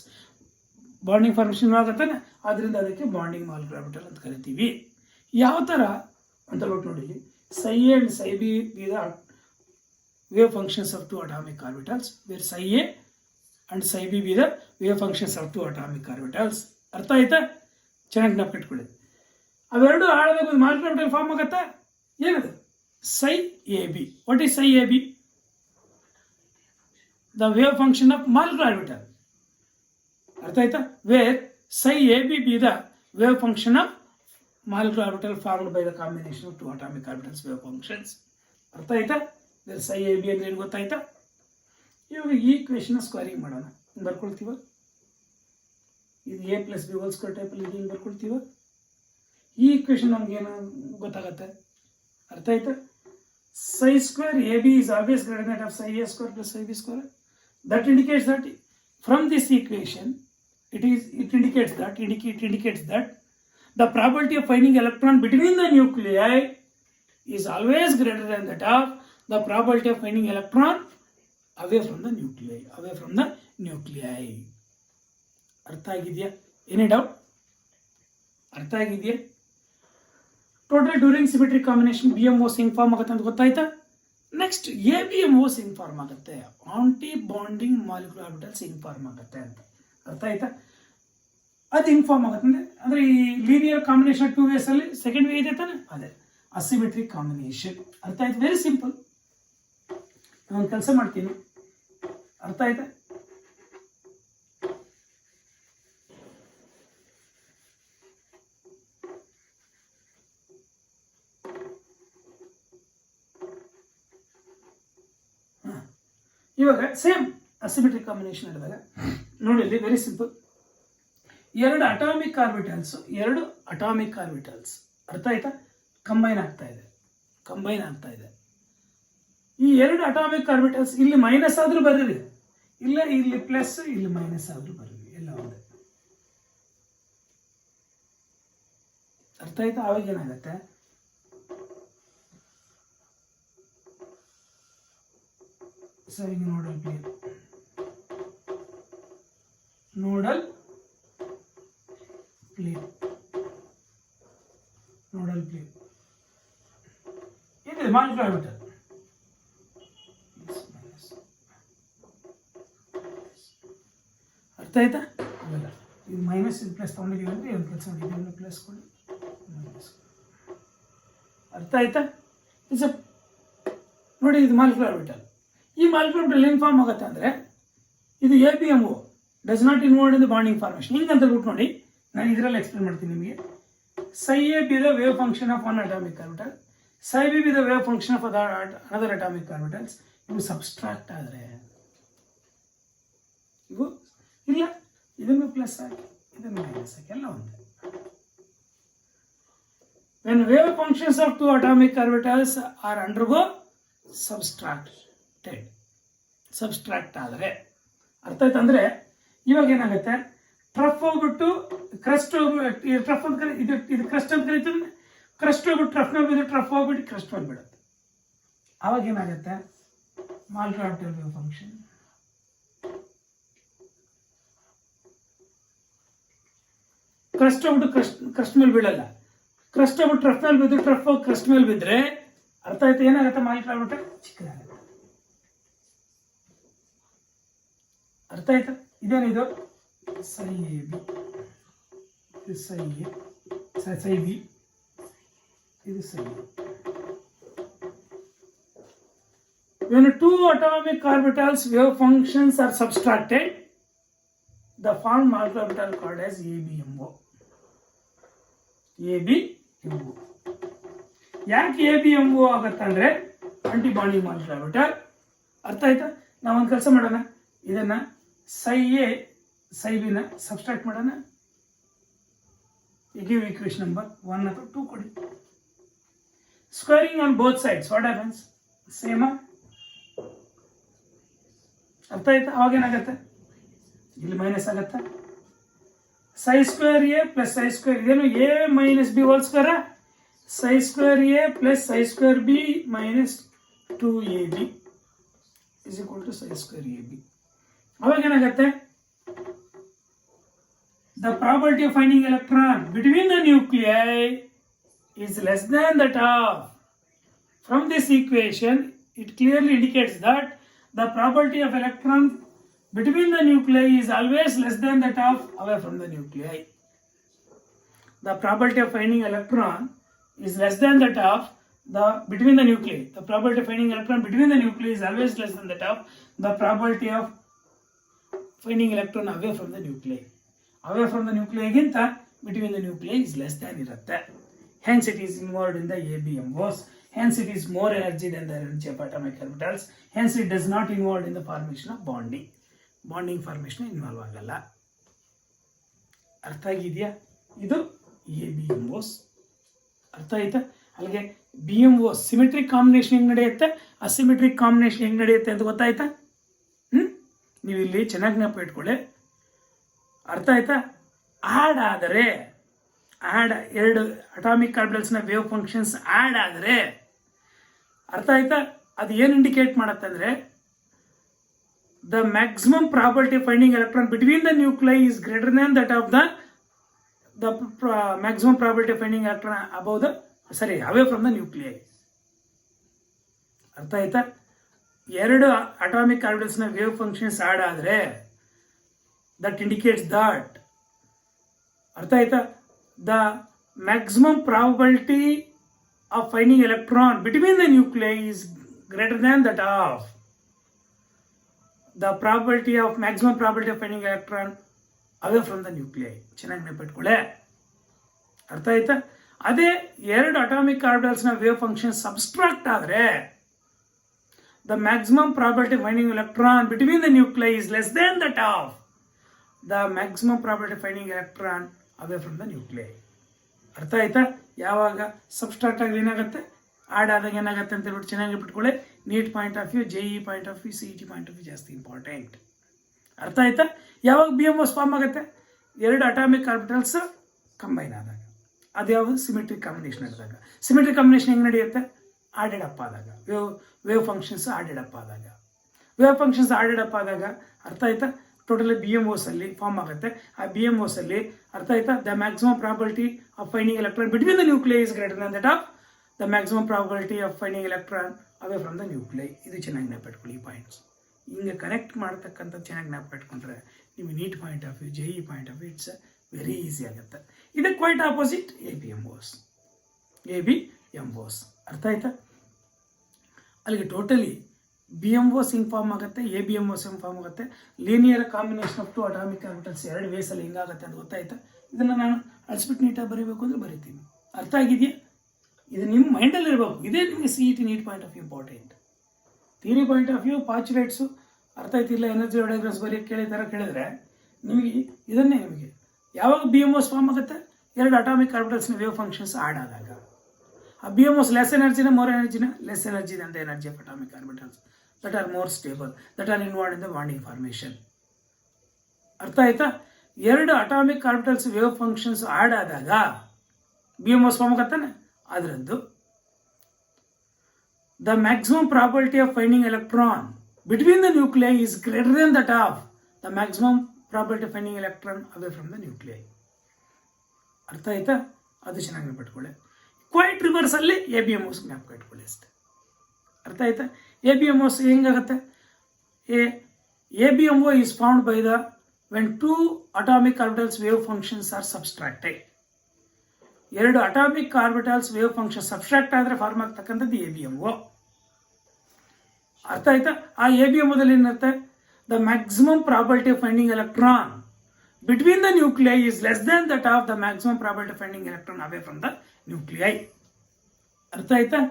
Bonding formation ಆಗುತ್ತೆ, ಅದರಿಂದ ಅದಕ್ಕೆ ಬಾಂಡಿಂಗ್ ಮಾಲಿಕ್ಯುಲರ್ ಆರ್ಬಿಟಲ್ ಅಂತ ಕರಿತೀವಿ. ಯಾವ ತರ ಅಂತ ನೋಡಿ, psi A and psi B be the wave functions of 2 atomic orbitals, where psi A and psi B be the wave functions of 2 atomic orbitals. ಅರ್ಥ ಆಯ್ತಾ? ಚೆನ್ನಾಗಿ ನೆನಪಿಟ್ಕೊಳ್ಳಿ. ಅವೆರಡು ಆಳದಾಗ ಒಂದು ಮಾಲಿಕ್ಯುಲರ್ ಆರ್ಬಿಟಲ್ ಫಾರ್ಮ್ ಆಗುತ್ತೆ. ಏನದು? psi AB. What is psi AB? The wave function of molecular orbital. ಅರ್ಥ ಆಯ್ತಾ? Where psi AB be the wave function of molecular orbital formed by the combination of 2 atomic orbitals wave functions. ಅರ್ಥ ಆಯ್ತಾ? ವೇರ್ psi AB ಅಂದ್ರೆ ಏನು ಗೊತ್ತಾಯ್ತಾ? ಇವಾಗ ಈ ಈಕ್ವೇಶನ್ ಸ್ಕ್ವೇರಿಂಗ್ ಮಾಡೋಣ. ಬರ್ಕೊಳ್ತೀವ? ಇದು A + B² ಟೈಪ್ ಅಲ್ಲಿ ಹಿಂಗೆ ಬರ್ಕೊಳ್ತೀವ? ಈ ಈಕ್ವೇಶನ್ ನಮ್ಗೆ ಏನು ಗೊತ್ತಾಗತ್ತೆ? ಅರ್ಥ ಆಯ್ತಾ? psi square AB is always greater than that of psi A square plus psi B square. That indicates that from this equation it indicates that the probability of finding electron between the nuclei is always greater than that of the probability of finding electron away from the nuclei. ಅರ್ಥ ಆಗಿದೆಯಾ? Any doubt? ಅರ್ಥ ಆಗಿದೆಯಾ? Total during symmetric combination BMOs ಹಿಂಗ್ ಫಾರ್ಮ್ ಆಗುತ್ತೆ ಅಂತ ಗೊತ್ತಾಯ್ತಾ? ನೆಕ್ಸ್ಟ್ ABMOs ಹಿಂಗ್ ಫಾರ್ಮ್ ಆಗುತ್ತೆ, ಆಂಟಿ ಬಾಂಡಿಂಗ್ ಮಾಲಿಕ್ಯುಲರ್ ಆರ್ಬಿಟಲ್ಸ್ ಹಿಂಗ್ ಫಾರ್ಮ್ ಆಗುತ್ತೆ ಅಂತ. ಅರ್ಥ ಆಯ್ತಾ? ಅದು ಹಿಂಗ್ ಫಾರ್ಮ್ ಆಗುತ್ತೆ ಅಂದ್ರೆ ಈ ಲೀನಿಯರ್ ಕಾಂಬಿನೇಷನ್ 2 ways ಅಲ್ಲಿ ಸೆಕೆಂಡ್ ವೇ ಇದೆ ತಾನೆ, ಅದೇ ಅಸಿಮೆಟ್ರಿಕ್ ಕಾಂಬಿನೇಷನ್. ಅರ್ಥ ಆಯ್ತು? Very simple. ನಾನೊಂದು ಕೆಲಸ ಮಾಡ್ತೀನಿ. ಅರ್ಥ ಆಯ್ತಾ? ಇವಾಗ ಸೇಮ್ ಅಸಿಮೆಟ್ರಿಕ್ ಕಾಂಬಿನೇಷನ್ ಹಿಡಿದಾಗ ನೋಡಿ ಇಲ್ಲಿ ವೆರಿ ಸಿಂಪಲ್. ಎರಡು ಅಟಾಮಿಕ್ ಆರ್ಬಿಟಲ್ಸ್ ಅರ್ಥ ಆಯ್ತಾ, ಕಂಬೈನ್ ಆಗ್ತಾ ಇದೆ. ಈ ಎರಡು ಅಟಾಮಿಕ್ ಆರ್ಬಿಟಲ್ಸ್ ಇಲ್ಲಿ ಮೈನಸ್ ಆದ್ರೂ ಬರೀರಿ, ಇಲ್ಲ ಇಲ್ಲಿ ಪ್ಲಸ್ ಇಲ್ಲಿ ಮೈನಸ್ ಆದ್ರೂ ಬರೀರಿ, ಎಲ್ಲ ಒಂದೇ. ಅರ್ಥ ಆಯ್ತಾ? ಅವಾಗ ಏನಾಗತ್ತೆ, ಸರಿ ನೋಡಲ್ ಪ್ಲೇನ್ ಇದೆ ಮಾಲಿಕ್ಯುಲರ್ ಆರ್ಬಿಟಲ್. ಅರ್ಥ ಆಯ್ತಾ? ಅವೆಲ್ಲ ಇದು ಮೈನಸ್ ಇದು ಪ್ಲಸ್ ತೊಗೊಂಡಿದ್ದೀವಿ ಅಂದರೆ ಏನು ಕೆಲಸ ಮಾಡಿ ಇದನ್ನು ಪ್ಲಸ್ ಕೊಡಿ. ಅರ್ಥ ಆಯ್ತಾ? ಇಟ್ಸ್ ನೋಡಿ, ಇದು ಮಾಲಿಕ್ಯುಲರ್ ಆರ್ಬಿಟಲ್. ಈ ಮಾಲಿಕ್ಯುಲರ್ ಆರ್ಬಿಟಲ್ ಏನು ಫಾರ್ಮ್ ಆಗುತ್ತೆ ಅಂದರೆ ಇದು ABMO does not involve in the bonding formation. ಹಿಂಗಂತ ಬಿಟ್ಟು ನೋಡಿ, ನಾನು ಇದರಲ್ಲಿ ಎಕ್ಸ್ಪ್ಲೇನ್ ಮಾಡ್ತೀನಿ ನಿಮಗೆ. Psi A be the wave function of one atomic orbital, Psi B be the wave function of another atomic orbitals. ಇವು ಸಬ್ಸ್ಟ್ರಾಕ್ಟ್ ಆದರೆ ಇವು ಇಲ್ಲ, ಇದನ್ನು ಪ್ಲಸ್ ಹಾಕಿ ಇದನ್ನು ಮೈನಸ್ ಹಾಕಿ ಎಲ್ಲ ಒಂದೇ. When wave functions of two atomic orbitals are undergo subtract ಆದರೆ ಅರ್ಥ ಆಯ್ತು. ಅಂದರೆ ಇವಾಗ ಏನಾಗುತ್ತೆ, ಟ್ರಫ್ ಹೋಗ್ಬಿಟ್ಟು ಕ್ರಸ್ಟ್ ಟ್ರಫ್ ಅಂತ ಇದು ಕ್ರಸ್ಟ್ ಅಂತ ಕರೀತಾರೆ. ಕ್ರಸ್ಟ್ ಹೋಗ್ಬಿಟ್ಟು ಟ್ರಫ್ನಲ್ಲಿ ಬಿದ್ದು ಟ್ರಫ್ ಹೋಗ್ಬಿಟ್ಟು ಕ್ರಸ್ಟ್ ಹೋಗ್ಬಿಡುತ್ತೆ. ಆವಾಗ ಏನಾಗುತ್ತೆ, molecular orbital wave function crest ಹೋಗ್ಬಿಟ್ಟು ಕ್ರಸ್ಟ್ ಮೇಲೆ ಬೀಳಲ್ಲ, ಕ್ರಸ್ಟ್ ಹೋಗ್ಬಿಟ್ಟು ಟ್ರಫ್ ಮೇಲೆ ಬಿದ್ದು ಟ್ರಫ್ ಹೋಗಿ ಕ್ರಸ್ಟ್ ಮೇಲೆ ಬಿದ್ದರೆ ಅರ್ಥ ಆಯ್ತು ಏನಾಗುತ್ತೆ, ಮಾಲಿಕ್ಯುಲರ್ ಆರ್ಬಿಟಲ್ ಚಿಕ್ಕದಾಗುತ್ತೆ. ಅರ್ಥ ಆಯ್ತಾ? ಇದೇನಿದು Psi AB, ಇದು Psi A, Psi B, ಇದು Psi A. When two atomic orbitals wave functions are subtracted, the formed molecular orbital called as ABMO. ಯಾಕೆ ABMO ಆಗತ್ತಂದ್ರೆ ಆಂಟಿ ಬಾಂಡಿಂಗ್ ಮಾಲಿಕ್ಯುಲರ್ ಆರ್ಬಿಟಲ್. ಅರ್ಥ ಆಯ್ತಾ? ನಾವೊಂದು ಕೆಲಸ ಮಾಡೋಣ, ಇದನ್ನ Psi A Psi B ನ ಸಬ್ಸ್ಟ್ರಾಕ್ಟ್ ಮಾಡೋಣ. ಗಿವ್ ಈಕ್ವೇಷನ್ ನಂಬರ್ 1 ಅಥವಾ 2 ಕೊಡಿ. Squaring on both sides what happens, same. ಅರ್ಥ ಆಯ್ತಾ? ಅವಾಗ ಏನಾಗುತ್ತೆ, ಇಲ್ಲಿ ಮೈನಸ್ ಆಗುತ್ತೆ. Psi square A plus Psi square ಇದೇನು A minus B whole square, Psi square A plus Psi square B minus 2AB is equal to Psi square AB. ಅವಾಗ ಏನಾಗುತ್ತೆ, the probability of finding electron between the nuclei is less than that of. From this equation, it clearly indicates that the probability of electron between the nuclei is always less than that of away from the nuclei. The probability of finding electron is less than that of between the nuclei. The probability of finding electron between the nuclei is always less than that of the probability of finding electron away from the nuclei. Away from the nuclei ಗಿಂತ between the nuclei is less than ಇರುತ್ತೆ. Hence it is involved in the ABMOs. Hence it is more energy than the energy of atomic orbitals. Hence it does not involved in the formation of bonding. Bonding formation involve ಆಗಲ್ಲ. ಅರ್ಥ ಆಗಿದೆಯಾ? ಇದು ABMOs. ಅರ್ಥ ಆಯ್ತಾ? ಅಲ್ಲಿಗೆ BMOs ಸಿಮೆಟ್ರಿಕ್ ಕಾಂಬಿನೇಷನ್ ಹೆಂಗೆ ನಡೆಯುತ್ತೆ, ಅಸಿಮೆಟ್ರಿಕ್ ಕಾಂಬಿನೇಷನ್ ಹೆಂಗೆ ನಡೆಯುತ್ತೆ ಅಂತ ಗೊತ್ತಾಯ್ತಾ? ನೀವು ಇಲ್ಲಿ ಚೆನ್ನಾಗಿ ಜ್ಞಾಪಕ ಇಟ್ಕೊಳ್ಳಿ. ಅರ್ಥ ಆಯ್ತಾ? ಆ್ಯಡ್ ಆದರೆ ಎರಡು ಅಟಾಮಿಕ್ ಆರ್ಬಿಟಲ್ಸ್ನ ವೇವ್ ಫಂಕ್ಷನ್ಸ್ ಆ್ಯಡ್ ಆದರೆ ಅರ್ಥ ಆಯ್ತಾ, ಅದು ಏನು ಇಂಡಿಕೇಟ್ ಮಾಡುತ್ತೆ ಅಂದರೆ the maximum probability of finding electron between the nuclei is greater than that of the maximum probability of finding electron above the away from the nuclei. ಅರ್ಥ ಆಯ್ತಾ? ಎರಡು ಅಟಾಮಿಕ್ ಆರ್ಬಿಟಲ್ಸ್ನ ವೇವ್ ಫಂಕ್ಷನ್ಸ್ ಆ್ಯಡ್ ಆದರೆ ದಟ್ ಇಂಡಿಕೇಟ್ಸ್ ದಟ್, ಅರ್ಥ ಆಯ್ತಾ, the maximum probability of finding electron between the nuclei is greater than that of the probability of maximum probability of finding electron away from the nuclei. ಚೆನ್ನಾಗಿ ನೆನಪಿಟ್ಕೊಳ್ಳಿ. ಅರ್ಥ ಆಯ್ತಾ? ಅದೇ ಎರಡು ಅಟಾಮಿಕ್ ಆರ್ಬಿಟಲ್ಸ್ನ ವೇವ್ ಫಂಕ್ಷನ್ ಸಬ್ಸ್ಟ್ರಾಕ್ಟ್ ಆದರೆ the maximum probability of finding electron between the nuclei is less than that of the maximum probability of finding electron away from the nuclei. ಅರ್ಥ ಆಯ್ತಾ? ಯಾವಾಗ ಸಬ್ಸ್ಟ್ರಾಕ್ಟ್ ಆಗಿ ಏನಾಗುತ್ತೆ, ಆಡ್ ಆದಾಗ ಏನಾಗುತ್ತೆ ಅಂತ ಹೇಳ್ಬಿಟ್ಟು ಚೆನ್ನಾಗಿ ಬಿಟ್ಕೊಳ್ಳಿ. NEET point of view, JEE point of view, CET point of view ಜಾಸ್ತಿ ಇಂಪಾರ್ಟೆಂಟ್. ಅರ್ಥ ಆಯ್ತಾ? ಯಾವಾಗ BMOS ಫಾರ್ಮ್ ಆಗುತ್ತೆ? ಎರಡು ಅಟಾಮಿಕ್ ಆರ್ಬಿಟಲ್ಸ್ ಕಂಬೈನ್ ಆದಾಗ. ಅದು ಯಾವುದು? ಸಿಮೆಟ್ರಿಕ್ ಕಾಂಬಿನೇಷನ್ ಆದಾಗ. ಸಿಮೆಟ್ರಿಕ್ ಕಾಂಬಿನೇಷನ್ ಹೆಂಗೆ ನಡೆಯುತ್ತೆ? ಆಡೆಡ್ ಅಪ್ ಆದಾಗ. ವೇವ್ ಫಂಕ್ಷನ್ಸ್ ಆಡೆಡ್ ಅಪ್ ಆದಾಗ. ವೇವ್ ಫಂಕ್ಷನ್ಸ್ ಆಡೆಡ್ ಅಪ್ ಆದಾಗ ಅರ್ಥ ಆಯ್ತಾ? ಟೋಟಲಿ BMOS ಅಲ್ಲಿ ಫಾರ್ಮ್ ಆಗುತ್ತೆ. ಆ BMOS ಅಲ್ಲಿ ಅರ್ಥ ಆಯ್ತಾ? The maximum probability of finding electron between the nuclei is greater than that of the maximum probability of finding electron away from the nuclei. ಇದು ಚೆನ್ನಾಗಿ ನೆನಪಿಟ್ಕೊಳ್ಳಿ ಈ ಪಾಯಿಂಟ್ಸ್. ಹಿಂಗೆ ಕನೆಕ್ಟ್ ಮಾಡ್ತಕ್ಕಂಥ ಚೆನ್ನಾಗಿ ನೆನಪಿಟ್ಕೊಂಡ್ರೆ ನಿಮಗೆ NEET point of view, JEE point of view it's very easy ಆಗುತ್ತೆ. ಇದಕ್ಕೆ ಕ್ವೈಟ್ ಆಪೋಸಿಟ್ ABMOS. ಅರ್ಥ ಆಯ್ತಾ? ಅಲ್ಲಿಗೆ ಟೋಟಲಿ BMOS ಹಿಂಗೆ ಫಾರ್ಮ್ ಆಗುತ್ತೆ, ABMOS ಹಿಂಗೆ ಫಾರ್ಮ್ ಆಗುತ್ತೆ. Linear combination of two atomic orbitals ಎರಡು ವೇಸಲ್ಲಿ ಹಿಂಗಾಗುತ್ತೆ ಅಂತ ಗೊತ್ತಾಯ್ತಾ? ಇದನ್ನು ನಾನು ಅಳಿಸ್ಬಿಟ್ಟು ನೀಟಾಗಿ ಬರೀಬೇಕು ಅಂದರೆ ಬರೀತೀನಿ. ಅರ್ಥ ಆಗಿದೆಯಾ? ಇದು ನಿಮ್ಮ ಮೈಂಡಲ್ಲಿ ಇರಬೇಕು. ಇದೇ ನಿಮಗೆ CET NEET point of view important. Theory point of view postulates ಅರ್ಥ ಆಯ್ತಿಲ್ಲ, ಎನರ್ಜಿ ಡಯಾಗ್ರಾಮ್ಸ್ ಬರೆಯೋಕ್ಕೆ ಕೇಳಿದರೆ ನಿಮಗೆ ಇದನ್ನೇ ನಿಮಗೆ ಯಾವಾಗ BMOS ಫಾರ್ಮ್ ಆಗುತ್ತೆ? ಎರಡು ಅಟಾಮಿಕ್ ಆರ್ಬಿಟಲ್ಸ್ನ ವೇವ್ ಫಂಕ್ಷನ್ಸ್ ಆಡ್ ಆದಾಗ. ಆ BMOS ಲೆಸ್ ಎನರ್ಜಿನ ಮೋರ್ ಎನರ್ಜಿನ? ಲೆಸ್ ಎನರ್ಜಿ ಅಂತ energy of atomic orbitals that are more stable, that are involved in the bonding formation. ಅರ್ಥ ಆಯ್ತಾ? ಎರಡು atomic orbitals wave functions add ಆದಾಗ BMOS ಫಾರ್ಮ್ ಆಗುತ್ತಾನೆ. ಅದರದ್ದು the maximum probability of finding electron between the nuclei is greater then that of the maximum probability of finding electron away from the nuclei. ಅರ್ಥ ಆಯ್ತಾ? ಅದು ಚೆನ್ನಾಗಿ ನೆನಪಿಟ್ಕೊಳ್ಳಿ. ಕ್ವೈಟ್ ರಿವರ್ಸಲ್ಲಿ ABMOS ಜ್ಞಾಪಕ ಇಟ್ಕೊಳ್ಳಿ ಅಷ್ಟೇ. ಅರ್ಥ ಆಯ್ತಾ? ABMOS ಹೆಂಗಾಗುತ್ತೆ? ABMO is formed by the when two atomic orbitals wave functions are subtracted. ಎರಡು atomic orbitals wave function subtract ಆದರೆ ಫಾರ್ಮ್ ಆಗ್ತಕ್ಕಂಥದ್ದು ABMO. ಅರ್ಥ ಆಯ್ತಾ? ಆ ABMOದಲ್ಲಿ ಏನಿರುತ್ತೆ? The maximum probability of finding electron between the nuclei is less than that of the maximum probability of finding electron away from the nuclei. ಅರ್ಥ ಆಯ್ತಾ?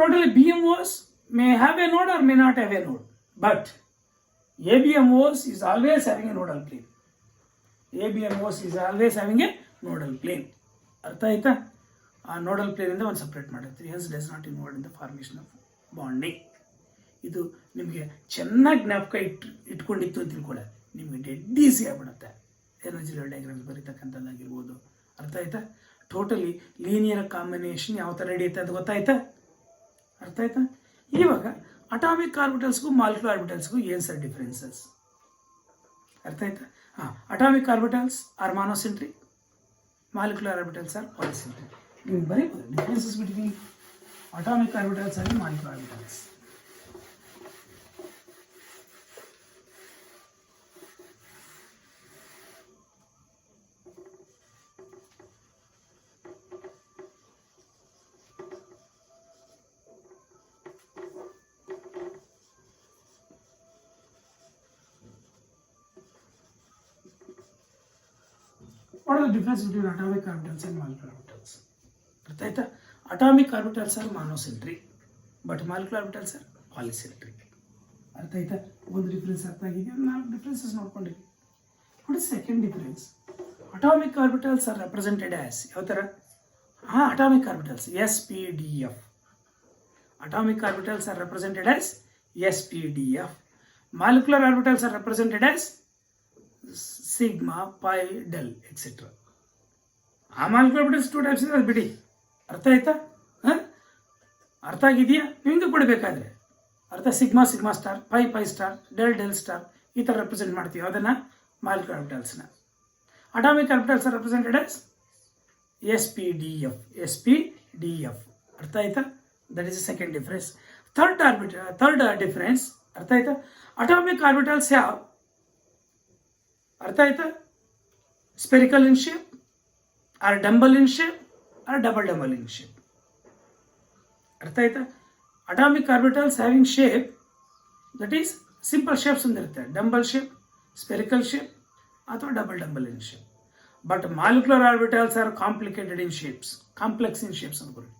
Totally BMOS may have a node or may not have a node, but ABMOS is always having a nodal plane. ABMOS is always having a nodal plane. ಅರ್ಥ ಆಯ್ತಾ? ಆ ನೋಡಲ್ ಪ್ಲೇನ್ ಇಂದ ಒಂದು ಸಪ್ರೇಟ್ ಮಾಡಿರ್ತೀವಿ. Hence does not involve in the formation of bonding. ಇದು ನಿಮಗೆ ಚೆನ್ನಾಗಿ ಜ್ಞಾಪಕ ಇಟ್ಕೊಂಡಿತ್ತು ಅಂತ ತಿಳ್ಕೊಳ್ಳಿ, ನಿಮಗೆ ಡೆಡ್ ಈಸಿ ಆಗ್ಬಿಡುತ್ತೆ. ಎನರ್ಜಿ ಡಯಾಗ್ರಾಮ್ಸ್ ಬರೀತಕ್ಕಂಥದ್ದಾಗಿರ್ಬೋದು. ಅರ್ಥ ಆಯ್ತಾ? ಟೋಟಲಿ ಲೀನಿಯರ್ ಕಾಂಬಿನೇಷನ್ ಯಾವ ಥರ ನಡೆಯುತ್ತೆ ಅಂತ ಗೊತ್ತಾಯ್ತಾ? ಅರ್ಥ ಆಯ್ತಾ? ಇವಾಗ ಅಟಾಮಿಕ್ ಆರ್ಬಿಟಲ್ಸ್ಗೂ ಮಾಲಿಕ್ಯುಲರ್ ಆರ್ಬಿಟಲ್ಸ್ಗೂ ಏನು ಸರ್ ಡಿಫ್ರೆನ್ಸಸ್? ಅರ್ಥ ಆಯ್ತಾ? Atomic orbitals are monocentric, molecular orbitals are polycentric. ನೀವು ಬರೀಬೋದು differences between atomic orbitals and molecular orbitals. What are the difference between atomic orbitals and molecular orbitals? ಅರ್ಥ ಆಯ್ತಾ? Atomic orbitals are monocentric, but molecular orbitals are polycentric. ಅರ್ಥ ಆಯ್ತಾ? ಒಂದು ಡಿಫ್ರೆನ್ಸ್ ಅರ್ಥ ಆಗಿದೆ. 4 ಡಿಫ್ರೆನ್ಸಸ್ ನೋಡ್ಕೊಂಡಿದ್ವಿ. What is second difference? Atomic orbitals are represented as ಯಾವ ಥರ? Atomic orbitals SPDF. Atomic orbitals are represented as SPDF. Molecular orbitals are represented as sigma, pi, del etcetera. ಆ ಮಾಲಿಕ್ಯುಲರ್ ಆರ್ಬಿಟಲ್ಸ್ 2 ಟೈಪ್ಸ್ ಇದೆ, ಅದು ಬಿಡಿ. ಅರ್ಥ ಆಯ್ತಾ? ಅರ್ಥ ಆಗಿದೆಯಾ? ನಿಮಗೆ ಕೊಡಬೇಕಾದ್ರೆ ಅರ್ಥ sigma star, pi star, del star ಈ ಥರ ರೆಪ್ರೆಸೆಂಟ್ ಮಾಡ್ತೀವಿ ಅದನ್ನು ಮಾಲಿಕ್ಯುಲರ್ ಆರ್ಬಿಟಲ್ಸ್ನ. Atomic orbitals are represented as SPDF. ಅರ್ಥ ಆಯ್ತಾ? That is the second difference. Third difference ಅರ್ಥ ಆಯ್ತಾ? ಅಟಾಮಿಕ್ ಆರ್ಬಿಟಲ್ಸ್ ಯಾವ ಅರ್ಥ ಆಯ್ತಾ? Spherical in shape, or dumbbell in shape, or double in shape. ಅರ್ಥ ಆಯ್ತಾ? Atomic orbitals having shape that is simple shapes ಒಂದಿರುತ್ತೆ, ಡಂಬಲ್ ಶೇಪ್, ಸ್ಪೆರಿಕಲ್ ಶೇಪ್ ಅಥವಾ double in shape. But molecular orbitals are complicated in shapes, complex in shapes ಅನ್ಕೊಳ್ಳಿ.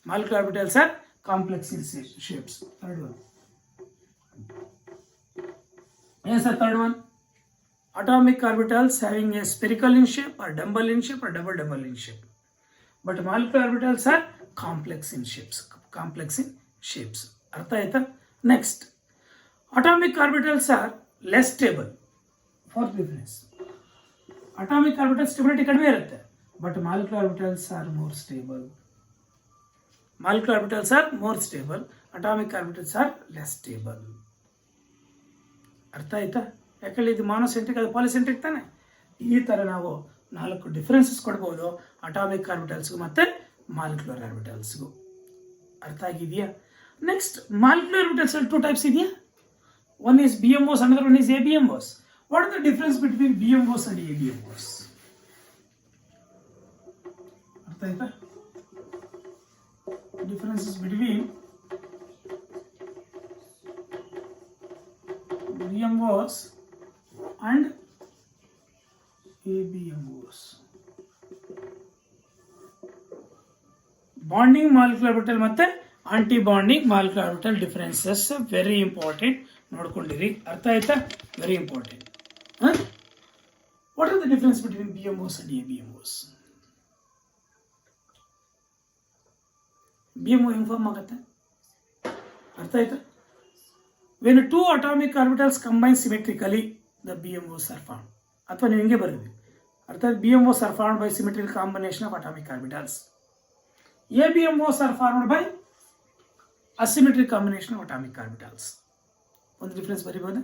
Molecular orbitals are complex in shapes. Third one. Yes, the third one. Atomic orbitals having a spherical in shape or dumbbell in shape or double in shape. But molecular orbitals are complex in shapes. ಅರ್ಥ ಆಯ್ತಾ? Next, atomic orbitals are less stable. Fourth difference. Atomic orbitals stability ಕಡಿಮೆ ಇರುತ್ತೆ, but molecular orbitals are more stable. Atomic orbitals are less stable. ಅರ್ಥ ಆಯ್ತಾ? ಯಾಕಂದ್ರೆ ಇದು ಮಾನೋಸೆಂಟ್ರಿಕ್, ಅದು ಪಾಲಿಸೆಂಟ್ರಿಕ್ ತಾನೆ. ಈ ಥರ ನಾವು 4 ಡಿಫ್ರೆನ್ಸಸ್ ಕೊಡ್ಬೋದು ಅಟಾಮಿಕ್ ಆರ್ಬಿಟಲ್ಸ್ಗೂ ಮತ್ತು ಮಾಲಿಕ್ಯುಲರ್ ಆರ್ಬಿಟಲ್ಸ್ಗೂ. ಅರ್ಥ ಆಗಿದೆಯಾ? ನೆಕ್ಸ್ಟ್, ಮಾಲಿಕ್ಯುಲರ್ ಆರ್ಬಿಟಲ್ಸ್ 2 ಟೈಪ್ಸ್ ಇದೆಯಾ? One is BMOs, another one is ABMOs. What is the difference between BMOs and ABMOs? ಅರ್ಥ ಆಯ್ತಾ? Differences between BMOs and ABMOs. Bonding molecular orbital ಮತ್ತೆ anti bonding molecular orbital differences very important, ನೋಡ್ಕೊಂಡಿರಿ. ಅರ್ಥ ಆಯ್ತಾ? Very important. What are the difference between BMOs and ABMOs? BMO inform ಆಗುತ್ತೆ. ಅರ್ಥ ಆಯ್ತಾ? When 2 atomic orbitals combine symmetrically, the BMOs are formed. ಅಥವಾ ನೀವು ಹಿಂಗೆ ಬರೀರಿ. ಅರ್ಥಾತ್ BMOs are formed by symmetrical combination of atomic orbitals. ABMOs are formed by asymmetric combination of atomic orbitals. ಒಂದು difference ಬರೀಬಹುದು.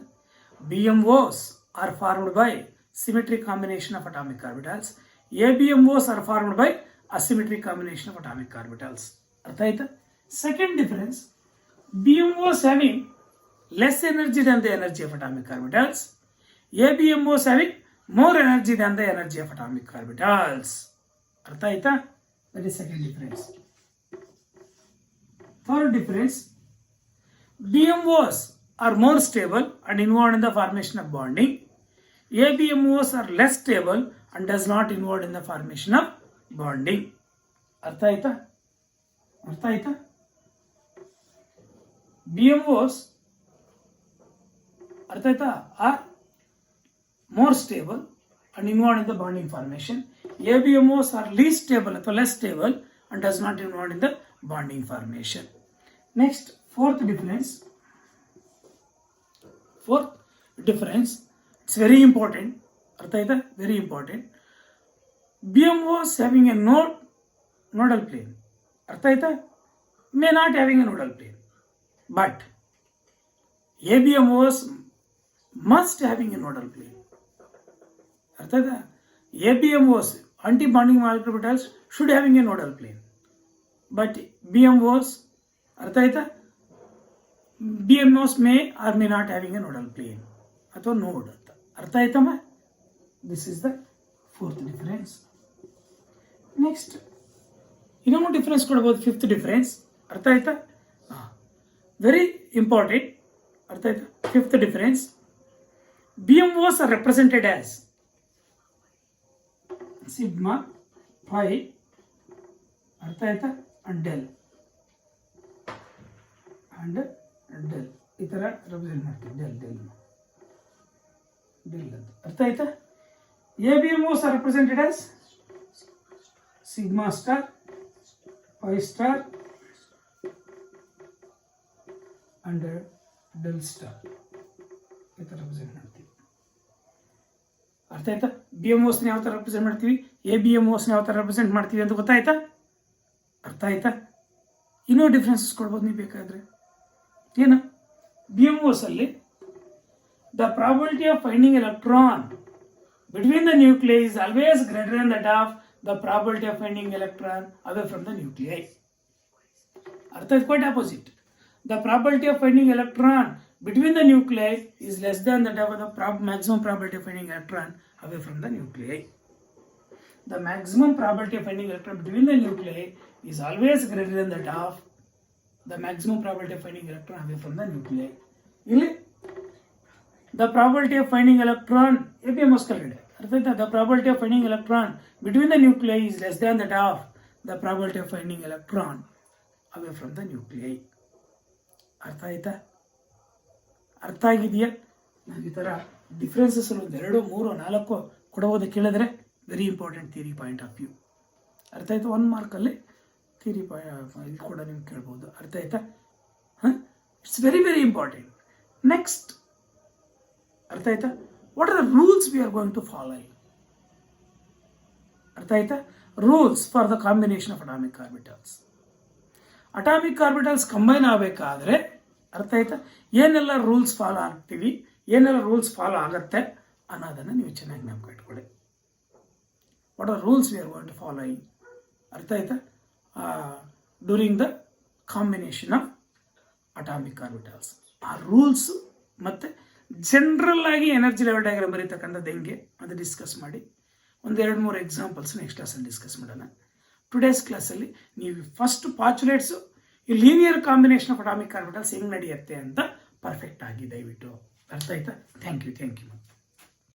BMOs are formed by symmetric combination of atomic orbitals. ABMOs are formed by asymmetric combination of atomic orbitals. ಅರ್ಥ ಆಯ್ತಾ? Second difference, BMOs having less energy than the energy of atomic orbitals. ABMOs having more energy than the energy of atomic orbitals. ಅರ್ಥ ಆಯ್ತಾ? That is second difference. Third difference, BMOs are more stable and involved in the formation of bonding. ABMOs are less stable and does not involve in the formation of bonding. ಅರ್ಥ ಆಯ್ತಾ? BMOs are more stable and involved in the bonding formation. ABMOs are least stable or less stable and does not involve in the bonding formation. Next, fourth difference, it's very important. Very important. BMOs having a nodal plane, may not having a nodal plane, but ABMOs must having a nodal plane. ABMOs, anti-bonding molecular orbitals, should having a nodal plane, but BMOs may or may not having a nodal plane ಅಥವಾ node. ಅರ್ಥ ಆಯ್ತಮ್ಮ? This is the fourth difference. Next, ಇನ್ನೊಂದು ಡಿಫರೆನ್ಸ್ ಕೊಡ್ಬೋದು, ಫಿಫ್ತ್ ಡಿಫರೆನ್ಸ್. ಅರ್ಥ ಆಯ್ತಾ? Very important. ಅರ್ಥ ಆಯ್ತಾ? Fifth difference, BMOs are represented as sigma, phi, ಅರ್ಥ ಆಯ್ತಾ, and del ಈ ಥರ ರೆಪ್ರೆಸೆಂಟ್ ಮಾಡ್ತೀವಿ. del ಅಂತ ಅರ್ಥ ಆಯ್ತಾ? ABMOs are represented as sigma star, pi star and del star ಈ ಥರ ರೆಪ್ರೆಸೆಂಟ್ ಮಾಡ್ತೀವಿ. ಅರ್ಥ ಆಯ್ತಾ? BMOsನ ಯಾವ ಥರ ರೆಪ್ರೆಸೆಂಟ್ ಮಾಡ್ತೀವಿ, ABMOsನ ಯಾವ ಥರ ರೆಪ್ರೆಸೆಂಟ್ ಮಾಡ್ತೀವಿ ಅಂತ ಗೊತ್ತಾಯ್ತಾ? ಅರ್ಥ ಆಯ್ತಾ? ಇನ್ನೂ ಡಿಫ್ರೆನ್ಸಸ್ ಕೊಡ್ಬೋದು ನೀವು ಬೇಕಾದರೆ. ಏನು? BMOs ಅಲ್ಲಿ the probability of finding electron between the nuclei is always greater than that of the probability of finding electron away from the nuclei. Artha is quite opposite. The probability of finding electron between the nuclei is less than that of the maximum probability of finding electron away from the nuclei. The maximum probability of finding electron between the nuclei is always greater than that of the maximum probability of finding electron away from the nuclei. Really? The probability of finding electron, ABMOs kalide. The probability of finding electron between the nuclei is less than that of the probability of finding electron away from the nuclei. ಅರ್ಥ ಆಯ್ತಾ? ಅರ್ಥ ಆಗಿದೆಯಾ? ನಾವು ಈ ಥರ ಡಿಫ್ರೆನ್ಸಸ್ ಒಂದು 2, 3, 4 ಕೊಡೋದು ಕೇಳಿದ್ರೆ very important theory point of view. ಅರ್ಥ ಆಯ್ತಾ? 1 ಮಾರ್ಕಲ್ಲಿ ಥಿಯರಿ ಇದು ಕೂಡ ನಿಮ್ಗೆ ಕೇಳ್ಬೋದು. ಅರ್ಥ ಆಯ್ತಾ? It's very very important. Next, ಅರ್ಥ ಆಯ್ತಾ? What are the rules we are going to follow? ಅರ್ಥ ಆಯ್ತಾ? Rules for the combination of atomic orbitals. Atomic orbitals combine ಆಗಬೇಕಾದ್ರೆ ಅರ್ಥ ಆಯ್ತಾ ಏನೆಲ್ಲ ರೂಲ್ಸ್ ಫಾಲೋ ಆಗ್ತೀವಿ, ಏನೆಲ್ಲ ರೂಲ್ಸ್ ಫಾಲೋ ಆಗತ್ತೆ ಅನ್ನೋದನ್ನು ನೀವು ಚೆನ್ನಾಗಿ ನೆನಪು ಇಟ್ಕೊಳ್ಳಿ. What are rules we are going to following? ಅರ್ಥ ಆಯ್ತಾ? During the combination of atomic orbitals. ಆ ರೂಲ್ಸು ಮತ್ತು ಜನರಲ್ ಆಗಿ ಎನರ್ಜಿ ಲೆವೆಲ್ ಡಯಾಗ್ರಾಮ್ ಬರೀತಕ್ಕಂಥದ್ದು ಹೆಂಗೆ ಅದು ಡಿಸ್ಕಸ್ ಮಾಡಿ. 1-2-3 ಎಕ್ಸಾಂಪಲ್ಸ್ ನೆಕ್ಸ್ಟ್ ಕ್ಲಾಸಲ್ಲಿ ಡಿಸ್ಕಸ್ ಮಾಡೋಣ. ಟುಡೇಸ್ ಕ್ಲಾಸಲ್ಲಿ ನೀವು ಫಸ್ಟ್ ಪಾಚುಲೇಟ್ಸು ಈ linear combination of atomic orbitals ಹೆಂಗೆ ನಡೆಯುತ್ತೆ ಅಂತ ಪರ್ಫೆಕ್ಟ್ ಆಗಿ ದಯವಿಟ್ಟು ಅರ್ಥ ಆಯ್ತಾ? Thank you.